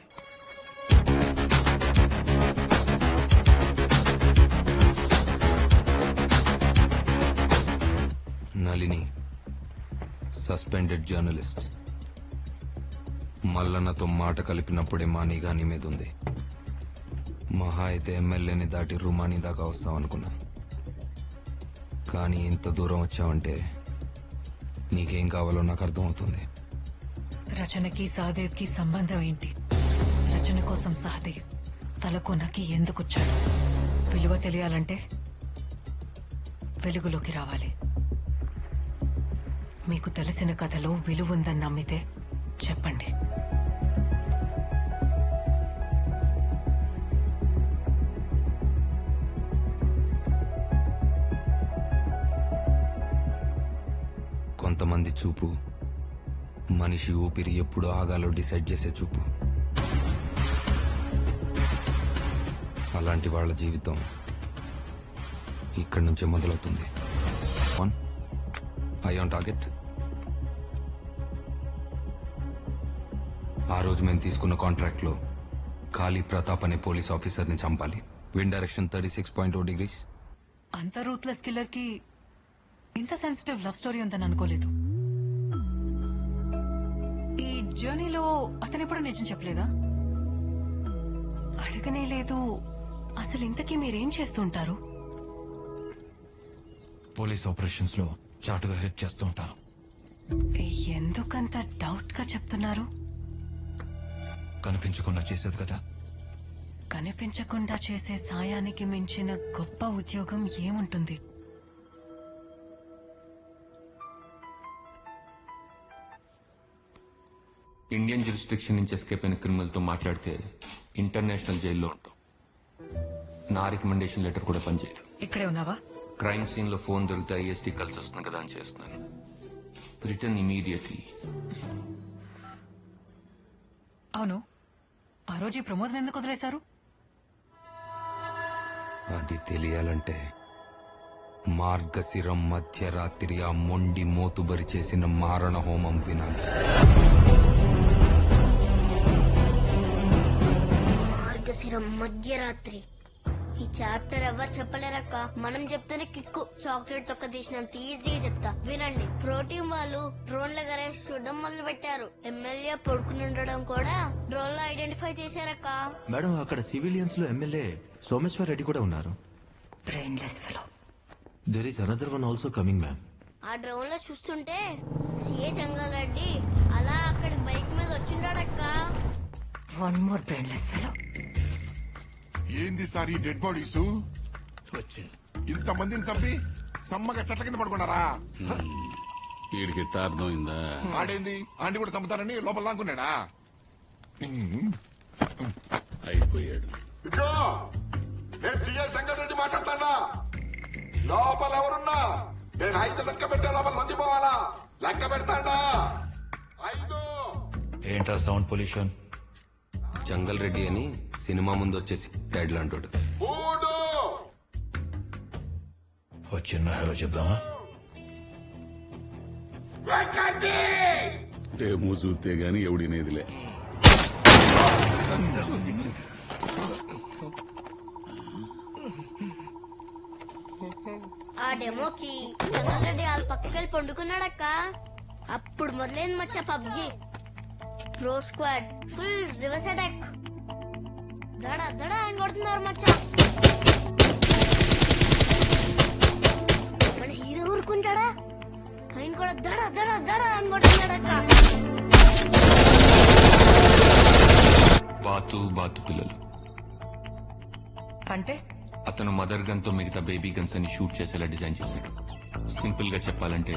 Nalini suspended journalist. మల్లన్నతో మాట కలిపినప్పుడే మా నిఘా నీ మీద ఉంది. మహా అయితే ఎమ్మెల్యేని దాటి రుమాని దాకా వస్తావనుకున్నా. కానీ ఇంత దూరం వచ్చావంటే నీకేం కావాలో నాకు అర్థమవుతుంది. రచనకి సహదేవ్కి సంబంధం ఏంటి? రచన కోసం సహదేవ్ తలకొనకి ఎందుకొచ్చాడు? విలువ తెలియాలంటే వెలుగులోకి రావాలి. మీకు తెలిసిన కథలో విలువుందని నమ్మితే చెప్పండి. కొంతమంది చూపు మనిషి ఊపిరి ఎప్పుడు ఆగాలో డిసైడ్ చేసే చూపు. అలాంటి వాళ్ళ జీవితం ఇక్కడి నుంచే మొదలవుతుంది. I on target. ఆ రోజు మేము తీసుకున్న కాంట్రాక్ట్ లో ఖాళీ ప్రతాప్ అనే పోలీస్ ఆఫీసర్ ని చంపాలి. Wind direction 36.0 degrees. అంత రూత్లెస్ కిల్లర్ కి ఇంత సెన్సిటివ్ లవ్ స్టోరీ ఉందని అనుకోలేదు. ఈ జర్నీలో అతను ఎప్పుడు నిజం చెప్పలేదా? అడగనే లేదు. అసలు ఇంతకీ మీరేం చేస్తుంటారు? పోలీస్ ఆపరేషన్స్ లో చాటుగా హెల్ప్ చేస్తూ ఉంటాను. ఎందుకంత డౌట్ గా చెప్తున్నారు? కనిపించకుండా చేసేది కదా. కనిపించకుండా చేసే సాయానికి మించిన గొప్ప ఉద్యోగం ఏముంటుంది? ఇండియన్ జ్యూరిస్డిక్షన్ నుంచి ఎస్కేప్ అయిన క్రిమినల్ తో మాట్లాడితే ఇంటర్నేషనల్ జైల్లో ఉంటాం. నా రికమెండేషన్ లెటర్ కూడా పనిచేయదు. ఇక్కడే ఉన్నావా? క్రైమ్ సీన్ లో ఫోన్ దొరికితే ఐఎస్టీ కలిసి వస్తుంది కదా అని చేస్తున్నాను. Return immediately. అవును, ఆ రోజు ఈ ప్రమోదం ఎందుకు వదిలేశారు? అది తెలియాలంటే మార్గశిరం మధ్యరాత్రి ఆ మొండి మోతుబరి చేసిన మారణ హోమం వినాలి. మృగశిరం మధ్యరాత్రి. ఈ చాప్టర్ ఎవరు చెప్పలేరక్క, మనం చెప్తేనే కిక్కు. చాక్లెట్ తొక్క తీసినంత ఈజీగా చెప్తా వినండి. ప్రోటీన్ వాళ్ళు డ్రోన్ల గరేసి చూడడం మొదలు పెట్టారు. ఎమ్మెల్యే పడుకుని ఉండడం కూడా డ్రోన్ లో ఐడెంటిఫై చేశారక్క. మేడం అక్కడ సివిలియన్స్ లో ఎమ్మెల్యే సోమేశ్వర్ రెడ్డి కూడా ఉన్నారు. Brainless fellow. There is another one also coming ma'am. ఆ డ్రోన్ లో చూస్తుంటే సిఏ చెంగారెడ్డి అలా అక్కడి బైక్ మీద వచ్చిండాడక్క. One more brainless fellow. ఏంది సార్ ఈ డెడ్ బాడీస్? ఇంత మందిని చంపి సమ్మగా చెట్ల కింద పడుకున్నారా? వీడికి ఎట్టా అర్థమైందా? ఆడేంది ఆంటీ కూడా చంపుతానని లోపల లాక్కున్నాడా? అయిపోయాడు. ఇదిగో నేను సిఐ సంగారెడ్డి మాట్లాడతానా? లోపల ఎవరున్నా నేను 5 లెక్క పెట్టే లోపల లొంగిపోవాలా? లెక్క పెడతాడా? 5. ఏంటా సౌండ్ పొల్యూషన్? జంగల్ రెడ్డి అని సినిమా ముందు వచ్చేసి డాడ్ లాంటోడు. 3. ఓ చిన్న హలో చెప్దామా? ఏమో చూస్తే గాని ఎవడినేదిలే. ఆ డెమోకి చెంగారెడ్డి వాళ్ళ పక్కకెళ్ళి పండుకున్నాడక్క. అప్పుడు మొదలైంది మచ్చ PUBG. Pro squad full reverse attack. దడ దడ అని కొడుతున్నారు మచ్చ. మన హీరో ఊరుకుంటాడా? ఆయన కూడా దడ దడ దడ అని కొడుతున్నాడక్క. బాతు పిల్లలు అంటే అతను మదర్ గన్ తో మిగతా బేబీ గన్స్ అని షూట్ చేసేలా డిజైన్ చేశాడు. సింపుల్ గా చెప్పాలంటే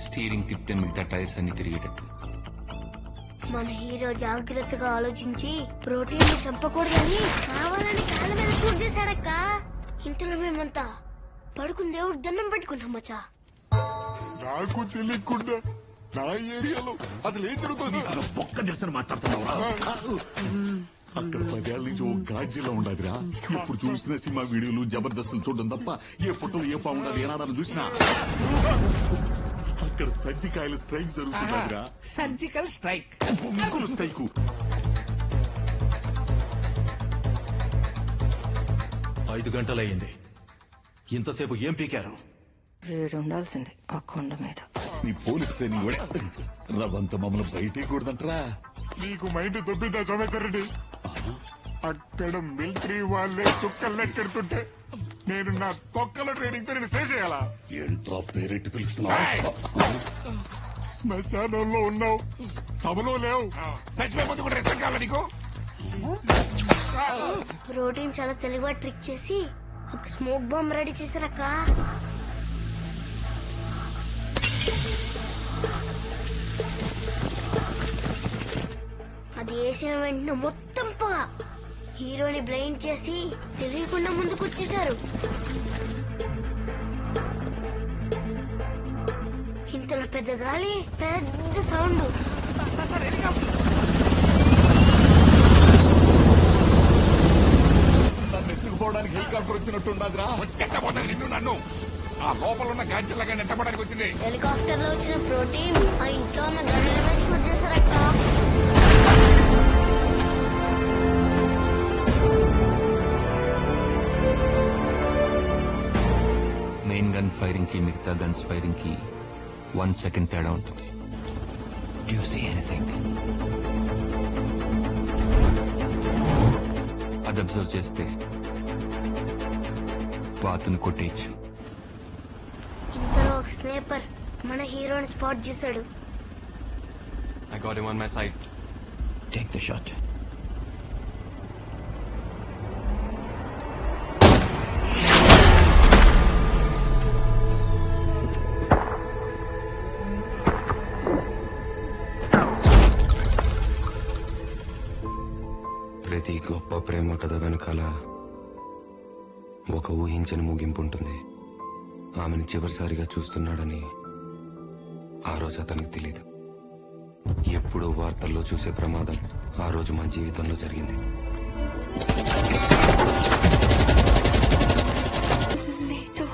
స్టీరింగ్ తిప్పితే మిగతా టైర్స్ అన్ని తిరిగేటట్టు. మన హీరో జాగ్రత్తగా ఆలోచించి ప్రోటీన్ ని చంపకూడదని కావాలని కాళ్ళ మీద షూట్ చేశాడక్క. ఇంతలో మేమంతా పడుకుని దేవుడు దండం పెట్టుకున్నాం మచ్చా. నాకు తెలియకుండా నా ఏరియాలో అసలు ఏం జరుగుతుంది? ఒక్క నిరసన మాట్లాడుతున్నావా? అక్కడ 10 ఏళ్ల నుంచి ఓ గాజ్యలో ఉండదురా. ఇప్పుడు చూసిన సినిమా వీడియోలు జబర్దస్తులు చూడడం తప్ప ఏ ఫోటోలు ఏ బాగుండదు ఏనాడాలు చూసినా. అక్కడ సజ్జికాయల స్ట్రైక్ జరుగుతుందిరా. Surgical strike. బొంగులు స్ట్రైకు. 5 గంటలయ్యింది. ఇంతసేపు ఏం పీకారు? ఉండాల్సింది ఆ కొండ మీద. నీ పోలీస్ ట్రైనింగ్ కూడా రవంత మమ్మల్ని బయటికి కూడదంటరా. నీకు మైండ్ తొప్పిద్దా సోమేశ్వర రెడ్డి? అక్కడ మిలిటరీ వాళ్ళే చుక్కలు లెక్కెడుతుంటే నేను నా తొక్కల ట్రైనింగ్ తో నేను సేవ్ చేయాలా? ఏంట్రా పేరెట్టి పిలుస్తున్నా? శ్మశానంలో ఉన్నావు, సభలో లేవు. చచ్చిపోతే కూడా రెస్పెక్ట్ కావాలా నీకు? ప్రోటీన్ చాలా తెలివిగా ట్రిక్ చేసి ఒక స్మోక్ బాంబ్ రెడీ చేశారక్క. అది వేసిన వెంటనే మొత్తం పొగ. హీరోని బ్లైండ్ చేసి తెలియకుండా ముందుకు వచ్చేసారు. ఇంతలో పెద్ద గాలి, పెద్ద సౌండ్. నన్ను ఎత్తుకుపోవడానికి హెలికాప్టర్ వచ్చినట్టుండదురా. వచ్చేటపోతుంది నిన్ను నన్ను. ఆ లోపల ఉన్న గాంచెల్లాగా ఎత్తపడానికి వచ్చింది. హెలికాప్టర్ లో వచ్చిన ప్రోటీన్ ఆ ఇంట్లో ఉన్న గన్నుల మీద షూట్ చేశారక్క. మెయిన్ గన్ ఫైరింగ్ కి మిగతా గన్స్ ఫైరింగ్ కి 1 సెకండ్ తేడా ఉంటుంది. Do you see anything? అది అబ్జర్వ్ చేస్తే బాతుని కొట్టేయచ్చు. ఇంతలో ఒక స్నేపర్ మన హీరోని స్పాట్ చేశాడు. I got him on my side. Take the shot. ప్రతి గొప్ప ప్రేమ కథ వెనకాల ఒక ఊహించని ముగింపు ఉంటుంది. ఆమెను చివరిసారిగా చూస్తున్నాడని ఆ రోజు అతనికి తెలీదు. ఎప్పుడో వార్తల్లో చూసే ప్రమాదం ఆ రోజు మా జీవితంలో జరిగింది. నీతో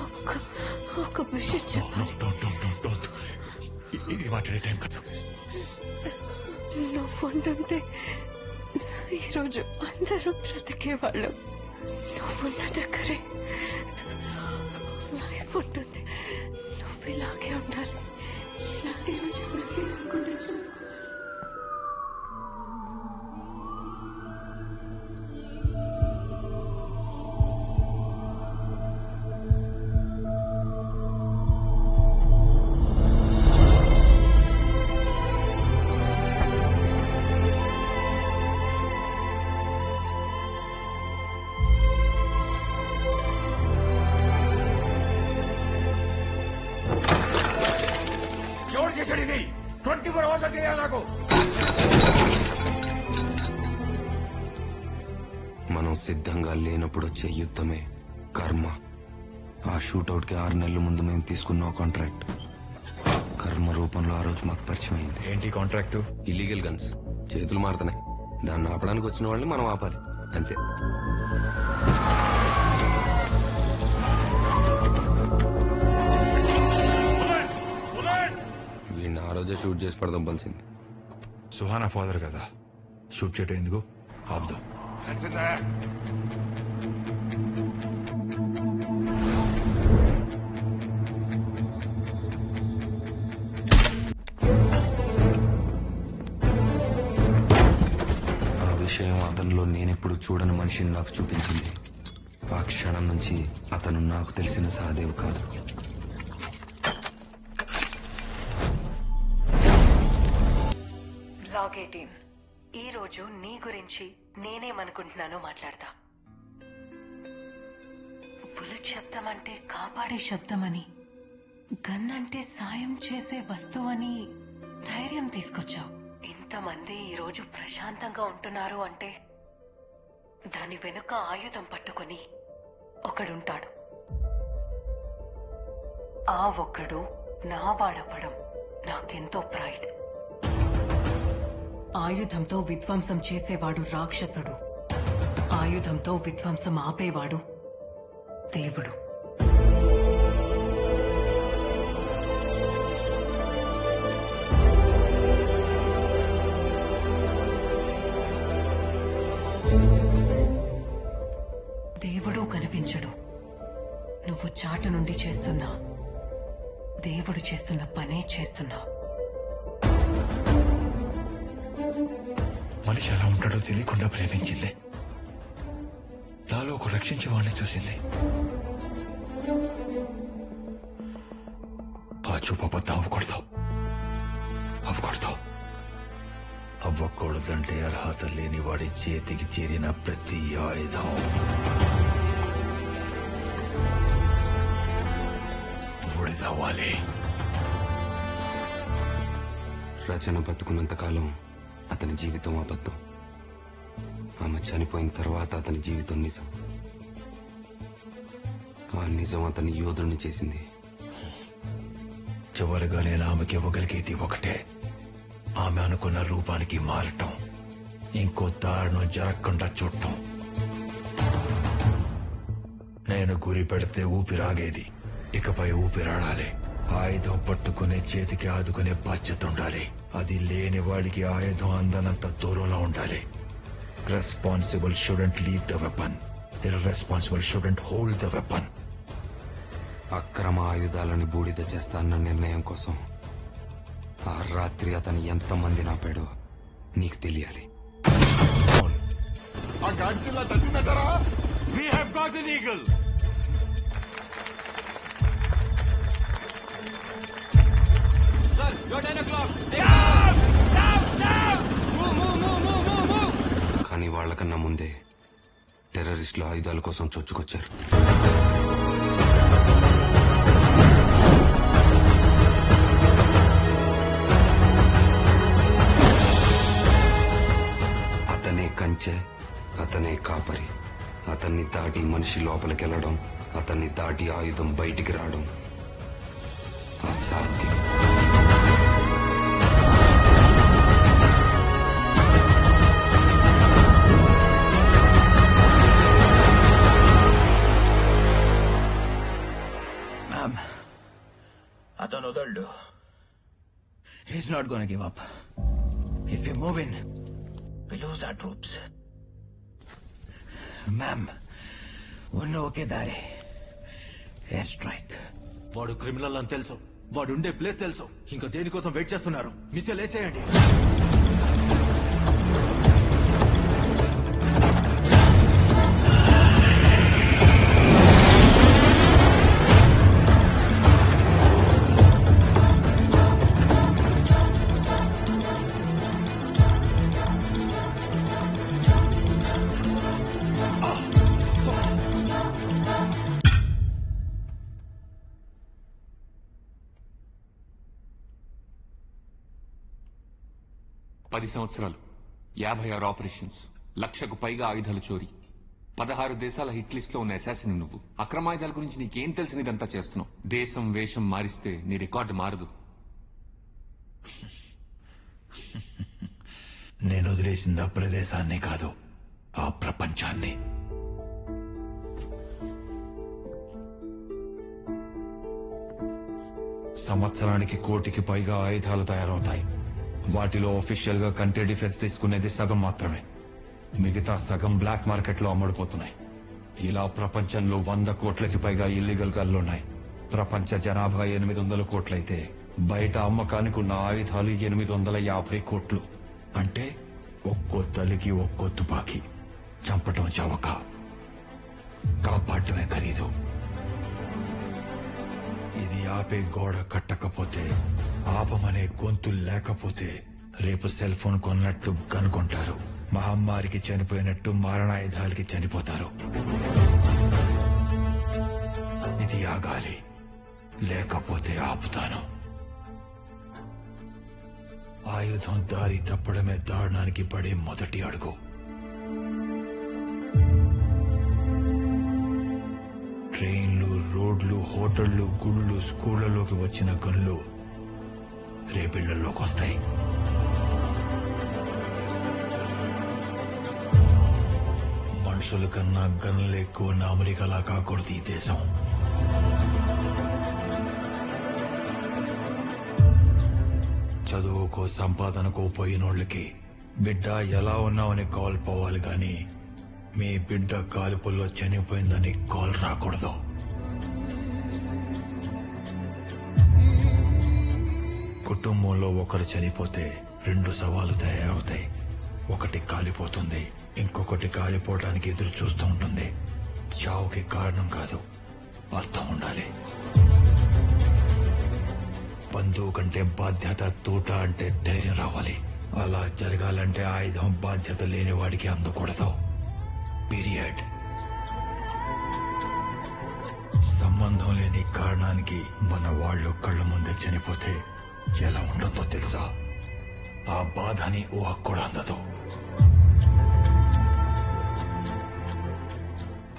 ఒక విషయం చెప్పాలి. ఇది మాట్లాడే టైం కాదు. నువ్వు ఉండుంటే ఈరోజు అందరూ బ్రతికేవాళ్ళం. నువ్వున్న దగ్గరే లైఫ్ ఉంటుంది. నువ్వు ఇలాగే ఉండాలి. ఇలాంటి రోజు ఎవరికి రాకుండా చూసుకో. ఎవరు చేశాడు ఇది? 24 hours చేయాలి నాకు. మనం సిద్ధంగా లేనప్పుడు వచ్చే యుద్ధమే కర్మ. ఆ షూట్అవుట్ కి 6 నెలల ముందు మేము తీసుకున్న కాంట్రాక్ట్ కర్మ రూపంలో ఆ రోజు మాకు పరిచయం అయింది. ఏంటి కాంట్రాక్ట్? Illegal guns. చేతులు మారుతున్నాయి. దాన్ని ఆపడానికి వచ్చిన వాళ్ళని మనం ఆపాలి అంతే. వీడిని ఆ రోజే షూట్ చేసి పడదంపాల్సింది. సుహానా ఫాదర్ కదా, షూట్ చేయటం ఎందుకు? ఆపుదాం. ఆ విషయం అతనిలో నేనెప్పుడు చూడని మనిషిని నాకు చూపించింది. ఆ క్షణం నుంచి అతను నాకు తెలిసిన సహదేవ్ కాదు. లాగ్ 18. ఈ రోజు నీ గురించి నేనేమనుకుంటున్నానో మాట్లాడతా. బుల్లెట్ శబ్దం అంటే కాపాడే శబ్దమని, గన్ అంటే సాయం చేసే వస్తువని ధైర్యం తీసుకొచ్చావు. ఇంతమంది ఈ రోజు ప్రశాంతంగా ఉంటున్నారు అంటే దాని వెనుక ఆయుధం పట్టుకొని ఒకడుంటాడు. ఆ ఒక్కడు నా వాడవ్వడం నాకెంతో ప్రైడ్. ఆయుధంతో విధ్వంసం చేసేవాడు రాక్షసుడు. ఆయుధంతో విధ్వంసం ఆపేవాడు దేవుడు. దేవుడు కనిపించడు. నువ్వు చాటు నుండి చేస్తున్నా దేవుడు చేస్తున్న పనే చేస్తున్నావు. మనిషి ఎలా ఉంటాడో తెలియకుండా ప్రేమించింది. నాలో ఒక రక్షించే వాడిని చూసింది. ఆ చూపు అబద్ధం అవ్వకూడదు. అవ్వకూడదంటే అర్హత లేని వాడి చేతికి చేరిన ప్రతి ఆయుధం బూడిదవ్వాలి. రచన బతుకున్నంతకాలం అతని జీవితం అబద్ధం. ఆమె చనిపోయిన తర్వాత అతని జీవితం నిజం. ఆ నిజం అతని యోధుడిని చేసింది. చివరిగా నేను ఆమెకి ఇవ్వగలిగేది ఒకటే, ఆమె అనుకున్న రూపానికి మారటం, ఇంకో దారుణం జరగకుండా చూడటం. నేను గురి పెడితే ఊపిరాగేది, ఇకపై ఊపిరాడాలి. ఆయుధం పట్టుకునే చేతికి ఆదుకునే బాధ్యత ఉండాలి. అది లేని వాడికి ఆయుధం అందనంత దూరంలో ఉండాలి. Responsible student leave the weapon. Irresponsible student hold the weapon. అక్రమ ఆయుధాలని బూడిద చేస్తాన్న నిర్ణయం కోసం ఆ రాత్రి అతను ఎంతమంది నాపాడో నీకు తెలియాలి. ఆ Godzilla తెచ్చిందంటారా? We have got an eagle. Sir, you're 10 o'clock. కానీ వాళ్ళకన్నా ముందే టెర్రరిస్టులు ఆయుధాల కోసం చొచ్చుకొచ్చారు. అతనే కంచె, అతనే కాపరి. అతన్ని దాటి మనిషి లోపలికెళ్లడం, అతన్ని దాటి ఆయుధం బయటికి రావడం అసాధ్యం. Ma'am, అతను వదలడు. He's not gonna give up. If we move in, we lose our troops. Ma'am ఉన్న ఒకే దారి ఎయిర్ స్ట్రైక్. వాడు క్రిమినల్ అని తెలుసు, వాడు ఉండే ప్లేస్ తెలుసు. ఇంకా దేనికోసం వెయిట్ చేస్తున్నారు? మిస్సెల్ వేసేయండి. పది సంవత్సరాలు, 56 ఆపరేషన్స్, 1,00,000కు పైగా ఆయుధాలు చోరీ, 16 దేశాల హిట్ లిస్ట్ లో ఉన్న అసాసిన్ నువ్వు. అక్రమాయుధాల గురించి నీకేం తెలిసిన ఇదంతా చేస్తున్నావు. దేశం వేషం మారిస్తే నీ రికార్డు మారదు. నేను వదిలేసింది ఆ ప్రదేశాన్ని కాదు, ఆ ప్రపంచాన్ని. సంవత్సరానికి 1 కోటికి పైగా ఆయుధాలు తయారవుతాయి. వాటిలో ఒఫీషియల్ గా కంట్రీ డిఫెన్స్ తీసుకునేది సగం మాత్రమే. మిగతా సగం బ్లాక్ మార్కెట్ లో అమ్ముడుపోతున్నాయి. ఇలా ప్రపంచంలో 100 కోట్లకి పైగా ఇల్లీగల్ గన్లున్నాయి. ప్రపంచ జనాభా 800 కోట్లయితే బయట అమ్మకానికి ఉన్న ఆయుధాలు 850 కోట్లు. అంటే ఒక్కో తల్లికి ఒక్కో తుపాకీ. చంపటం చవక, కాపాడటమే ఖరీదు. ఇది ఆపే గోడ కట్టకపోతే, ఆపమనే గొంతు లేకపోతే రేపు సెల్ ఫోన్ కొన్నట్టు కనుకుంటారు, మహమ్మారికి చనిపోయినట్టు మారణాయుధాలకి చనిపోతారు. ఇది ఆగాలి, లేకపోతే ఆపుతాను. ఆయుధం దారి తప్పడమే దారుణానికి పడే మొదటి అడుగు. ట్రైన్లు, రోడ్లు, హోటళ్లు, గుళ్ళు, స్కూళ్లలోకి వచ్చిన గన్లు రేపిళ్లలోకి వస్తాయి. మనుషుల కన్నా గన్లు ఎక్కువ ఉన్న అమెరికాలా కాకూడదు ఈ దేశం. చదువుకో సంపాదనకో పోయినోళ్ళకి బిడ్డ ఎలా ఉన్నావని కాల్ పోవాలి గాని మీ బిడ్డ కాలిపుల్లో చనిపోయిందని కాల్ రాకూడదు. కుటుంబంలో ఒకరు చనిపోతే 2 సవాలు తయారవుతాయి. ఒకటి కాలిపోతుంది, ఇంకొకటి కాలిపోవడానికి ఎదురు చూస్తూ ఉంటుంది. చావుకి కారణం కాదు, అర్థం ఉండాలి. బంధువు కంటే బాధ్యత, తూట అంటే ధైర్యం రావాలి. అలా జరగాలంటే ఆయుధం బాధ్యత లేని వాడికి అందకూడదు. పీరియడ్. సంబంధం లేని కారణానికి మన వాళ్ళు కళ్ళ ముందే చనిపోతే ఎలా ఉంటుందో తెలుసా? ఆ బాధని ఊహ కూడా అందదు.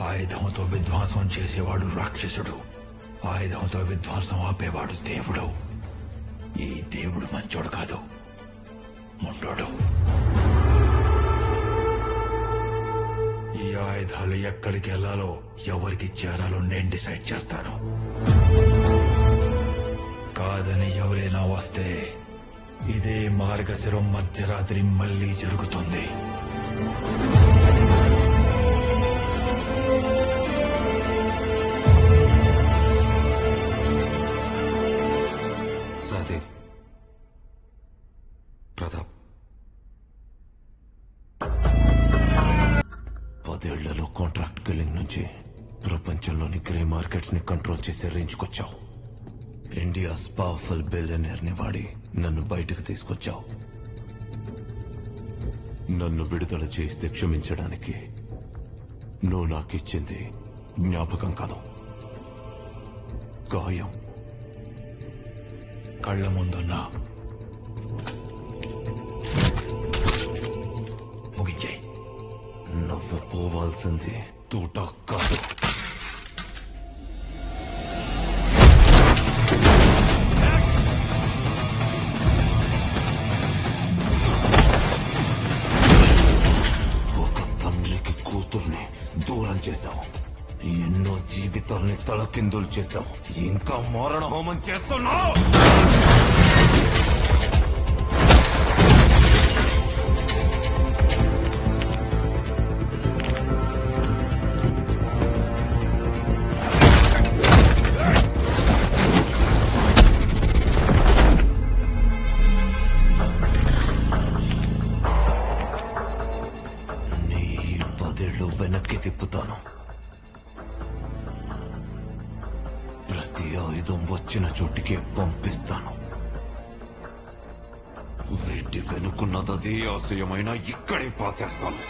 ఆయుధంతో విధ్వంసం చేసేవాడు రాక్షసుడు, ఆయుధంతో విధ్వంసం ఆపేవాడు దేవుడు. ఈ దేవుడు మంచోడు కాదు, ముండోడు. ఈ ఆయుధాలు ఎక్కడికి వెళ్లాలో, ఎవరికి చేరాలో నేను డిసైడ్ చేస్తాను. కాదని ఎవరైనా వస్తే ఇదే మార్గశిరం మధ్యరాత్రి మళ్లీ జరుగుతుంది. సాదేవ్, ప్రతాప్, 10 ఏళ్లలో కాంట్రాక్ట్ కిల్లింగ్ నుంచి ప్రపంచంలోని గ్రే మార్కెట్స్ ని కంట్రోల్ చేసే రేంజ్కొచ్చావు. ఇండియాస్ పవర్ఫుల్ బిలియనీర్ ని వాడి నన్ను బయటకు తీసుకొచ్చావు. నన్ను విడుదల చేస్తే క్షమించడానికి నువ్వు నాకిచ్చింది జ్ఞాపకం కాదు, గాయం. కళ్ళ ముందున్నా ముగించాయి. నువ్వు పోవాల్సింది తూట కాదు. కూతుర్ని దూరం చేశావు, ఎన్నో జీవితాల్ని తలకిందులు చేశావు, ఇంకా మారణ హోమం చేస్తున్నావు. ప్రతి ఆయుధం వచ్చిన చోటికి పంపిస్తాను. వీటి వెనుకున్నదే ఆశయమైనా ఇక్కడే పాతేస్తాను.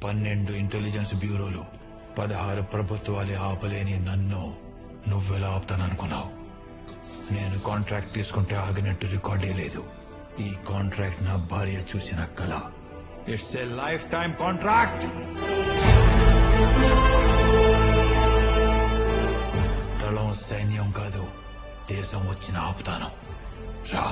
పన్నెండు ఇంటెలిజెన్స్ బ్యూరోలు, 16 ప్రభుత్వాలే ఆపలేని నన్ను నువ్వెలా ఆపుతాననుకున్నావు? నేను కాంట్రాక్ట్ తీసుకుంటే ఆగినట్టు రికార్డే లేదు. ఈ కాంట్రాక్ట్ నా భార్య చూసిన కళ. It's a life time contract. దళం సైన్యం కాదు, దేశం వచ్చిన ఆపుతాను. రా.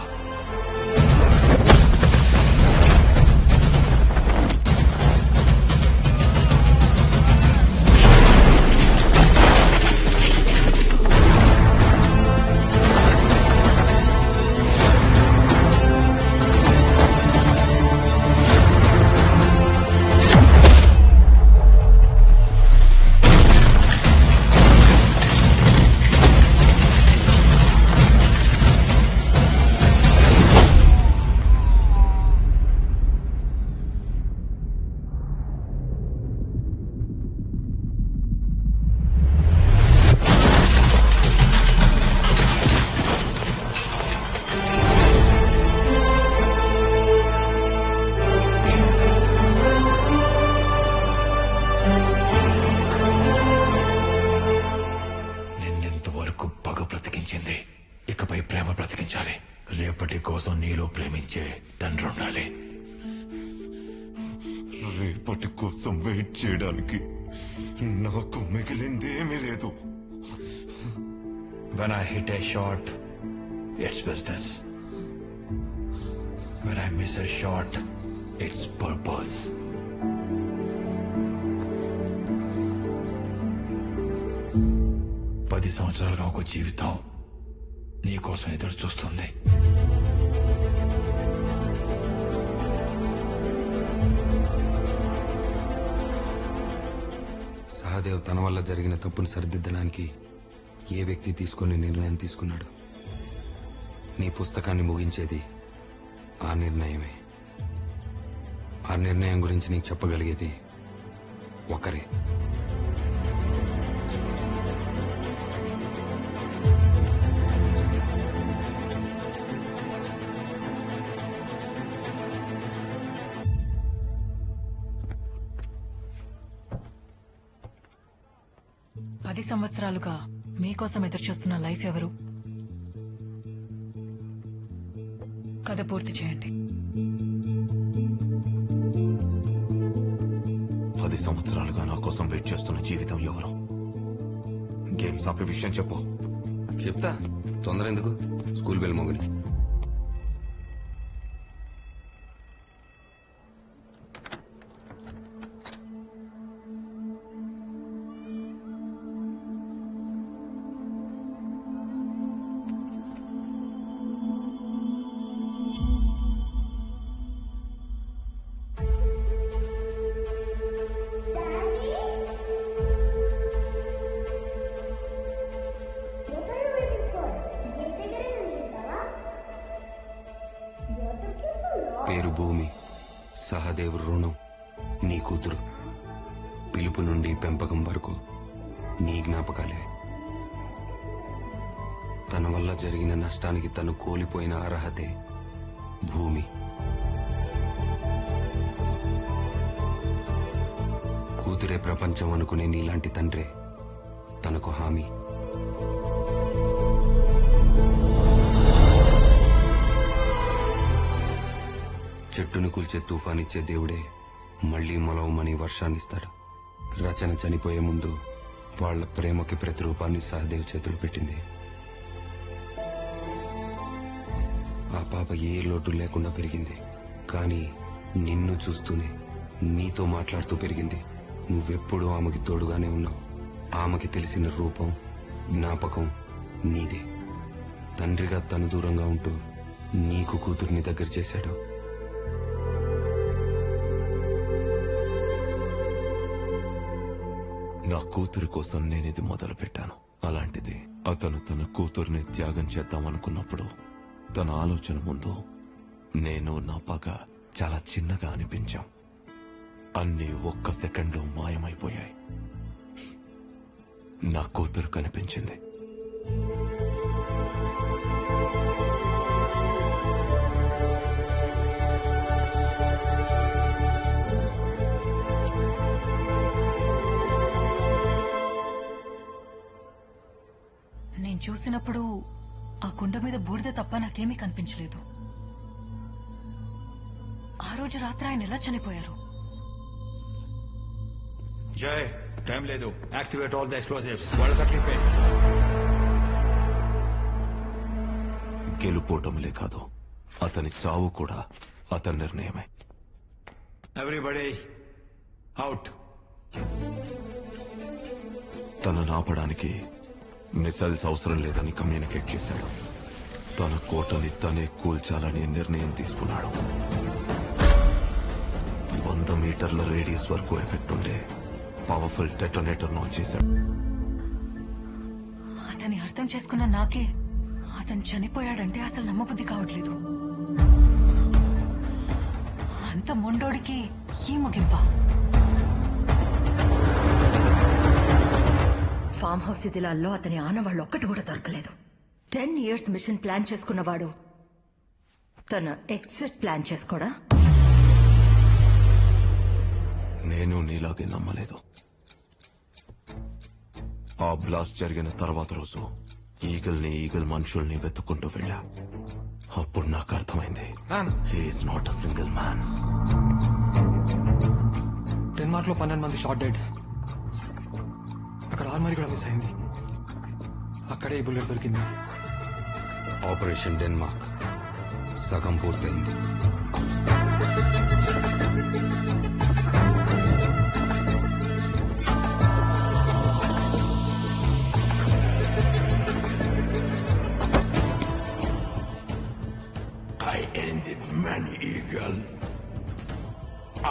ఇకపై ప్రేమ బ్రతికించాలి. రేపటి కోసం నీలో ప్రేమించే తండ్రి ఉండాలి. రేపటి కోసం వెయిట్ చేయడానికి నాకు మిగిలిందేమీ లేదు. When I hit a shot, it's business. When I miss a shot, it's purpose. పది సంవత్సరాలుగా ఒక జీవితం నీకోసం ఎదురు చూస్తుంది. సహదేవ్ తన వల్ల జరిగిన తప్పును సరిదిద్దడానికి ఏ వ్యక్తి తీసుకునే నిర్ణయం తీసుకున్నాడు? నీ పుస్తకాన్ని ముగించేది ఆ నిర్ణయమే. ఆ నిర్ణయం గురించి నీకు చెప్పగలిగేది ఒకరే. పది సంవత్సరాలుగా మీకోసం ఎదురుచూస్తున్న లైఫ్ ఎవరు? కథ పూర్తి చేయండి. 10 సంవత్సరాలుగా నా కోసం వెయిట్ చేస్తున్న జీవితం ఎవరు? గేమ్స్ ఆపే విషయం చెప్పు. చెప్తా, తొందర ఎందుకు? స్కూల్ బెల్ మోగుని. పేరు భూమి. సహదేవ్ రుణం నీ కూతురు. పిలుపు నుండి పెంపకం వరకు నీ జ్ఞాపకాలే. తన వల్ల జరిగిన నష్టానికి తను కోల్పోయిన అర్హతే భూమి. కూతురే ప్రపంచం అనుకునే నీలాంటి తండ్రే తనకు హామీ. చెట్టును కూల్చే తుఫానిచ్చే దేవుడే మళ్లీ మొలవమని వర్షాన్నిస్తాడు. రచన చనిపోయే ముందు వాళ్ల ప్రేమకి ప్రతిరూపాన్ని సహదేవ్ చేతులు పెట్టింది. ఆ పాప ఏ లోటు లేకుండా పెరిగింది. కానీ నిన్ను చూస్తూనే, నీతో మాట్లాడుతూ పెరిగింది. నువ్వెప్పుడూ ఆమెకి తోడుగానే ఉన్నావు. ఆమెకి తెలిసిన రూపం, జ్ఞాపకం నీదే. తండ్రిగా తను దూరంగా ఉంటూ నీకు కూతుర్ని దగ్గర చేశాడు. నా కూతురి కోసం నేనిది మొదలు పెట్టాను. అలాంటిది అతను తన కూతుర్ని త్యాగం చేద్దామనుకున్నప్పుడు తన ఆలోచన ముందు నేను నా పగ చాలా చిన్నగా అనిపించాం. అన్నీ ఒక్క సెకండ్లో మాయమైపోయాయి. నా కూతురు కనిపించింది. నేను చూసినప్పుడు ఆ కుండ మీద బూడిద తప్ప నాకేమీ కనిపించలేదు. ఆ రోజు రాత్రి ఆయన ఎలా చనిపోయారు? జై టైం లేదు. Activate all the explosives. వాళ్ళు కట్లిపే. గెలుపోటములే కాదు, అతని చావు కూడా అతని నిర్ణయమే. Everybody out. తనను ఆపడానికి మిసైల్స్ అవసరం లేదని కమ్యూనికేట్ చేశాడు. తన కోటని తనే కూల్చాలని నిర్ణయం తీసుకున్నాడు. 100 మీటర్ల రేడియస్ వరకు ఎఫెక్ట్ ఉండే పవర్ఫుల్ డెటోనేటర్ లాంచ్ చేశాడు. అతని అర్థం చేసుకున్న నాకే అతను చనిపోయాడంటే అసలు నమ్మబుద్ధి కావట్లేదు. అంత మొండోడికి ఈ ముగింప. ఫామ్ హౌస్ శిథిలాల్లో అతని ఆనవాళ్ళు ఒక్కటి కూడా దొరకలేదు. 10 years మిషన్ ప్లాన్ చేసుకున్నవాడు తన ఎగ్జిట్ ప్లాన్ చేసుకోడా? నేను నీలాగే నమ్మలేదు. ఆ బ్లాస్ట్ జరిగిన తర్వాత రోజు ఈగల్ మనుషుల్ని వెతుక్కుంటూ వెళ్ళా. అప్పుడు నాకు అర్థమైంది, he is not a single man. Denmark లో 12 మంది షార్ట్ డెడ్. అక్కడ ఆర్మరీ కూడా మిస్ అయింది. అక్కడే ఈ బుల్లెట్ దొరికింది. ఆపరేషన్ డెన్మార్క్ సగం పూర్తయింది. I ended many eagles.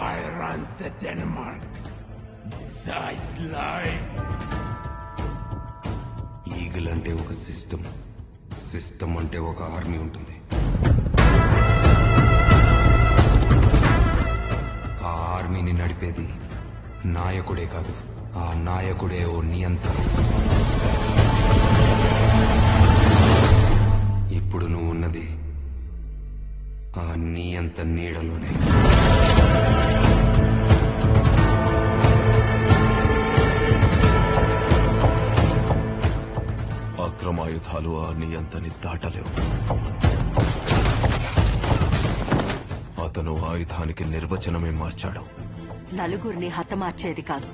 I ran the Denmark. Decide lives. Eagle అంటే ఒక సిస్టమ్ అంటే ఒక ఆర్మీ ఉంటుంది. ఆ ఆర్మీని నడిపేది నాయకుడే కాదు, ఆ నాయకుడే ఓ నియంత్రణ. ఇప్పుడు నువ్వు ఉన్నది ఆ నియంత నీడలోనే. అక్రమాయుధాలు ఆ నియంతని దాటలేవు. అతను ఆయుధానికి నిర్వచనమే మార్చాడు. నలుగురిని హతమార్చేది కాదు,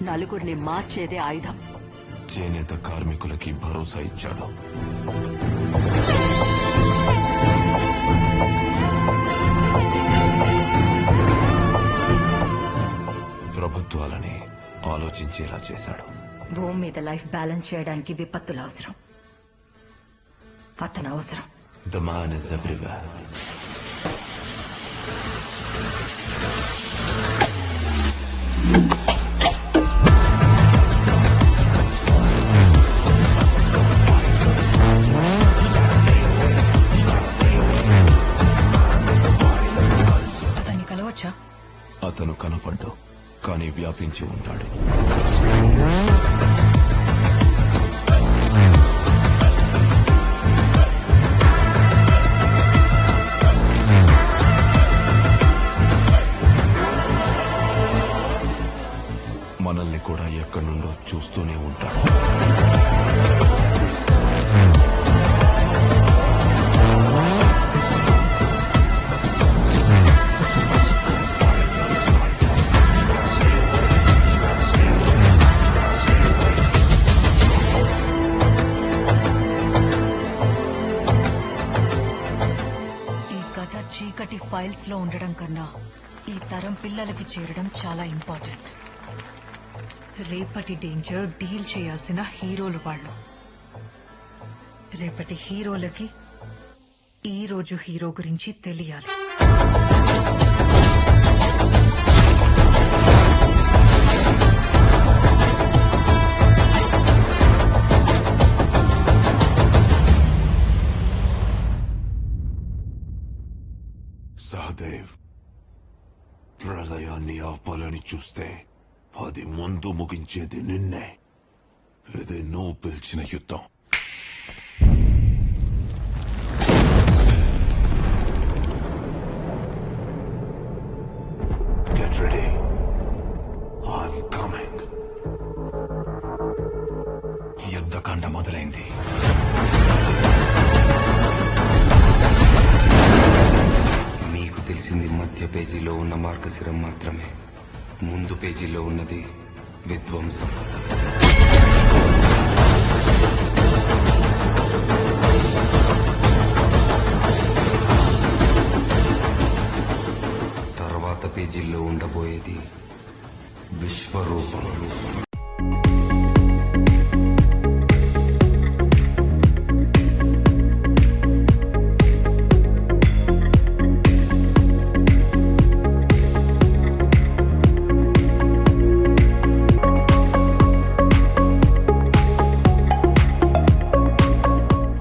నలుగురిని మార్చేదే ఆయుధం. చేనేత కార్మికులకి భరోసా ఇచ్చాడు. ప్రభుత్వాలని ఆలోచించేలా చేశాడు. భూమి మీద లైఫ్ బ్యాలెన్స్ చేయడానికి విపత్తులు అవసరం. అతను అవసరం. The man is everywhere. అతన్ని కలవచ్చా? అతను కనపడ్డు, కానీ వ్యాపించి ఉంటాడు. మనల్ని కూడా ఎక్కడి నుండో చూస్తూనే ఉంటాడు. ఈ కథ చీకటి ఫైల్స్ లో ఉండడం కన్నా ఈ తరం పిల్లలకి చేరడం చాలా ఇంపార్టెంట్. రేపటి డేంజర్ డీల్ చేయాల్సిన హీరోలు వాళ్ళు. రేపటి హీరోలకి ఈ రోజు హీరో గురించి తెలియాలి. మహాదేవ్ ప్రళయాన్ని ఆపాలని చూస్తే అది ముందు ముగించేది నిన్నే. ఇది నువ్వు పిలిచిన యుద్ధం. Get ready. I'm coming. Yuddhakanda మొదలైంది. మీకు తెలిసింది మధ్య పేజీలో ఉన్న మార్గశిరం మాత్రమే. ముందు పేజీలో ఉన్నది విధ్వంసం.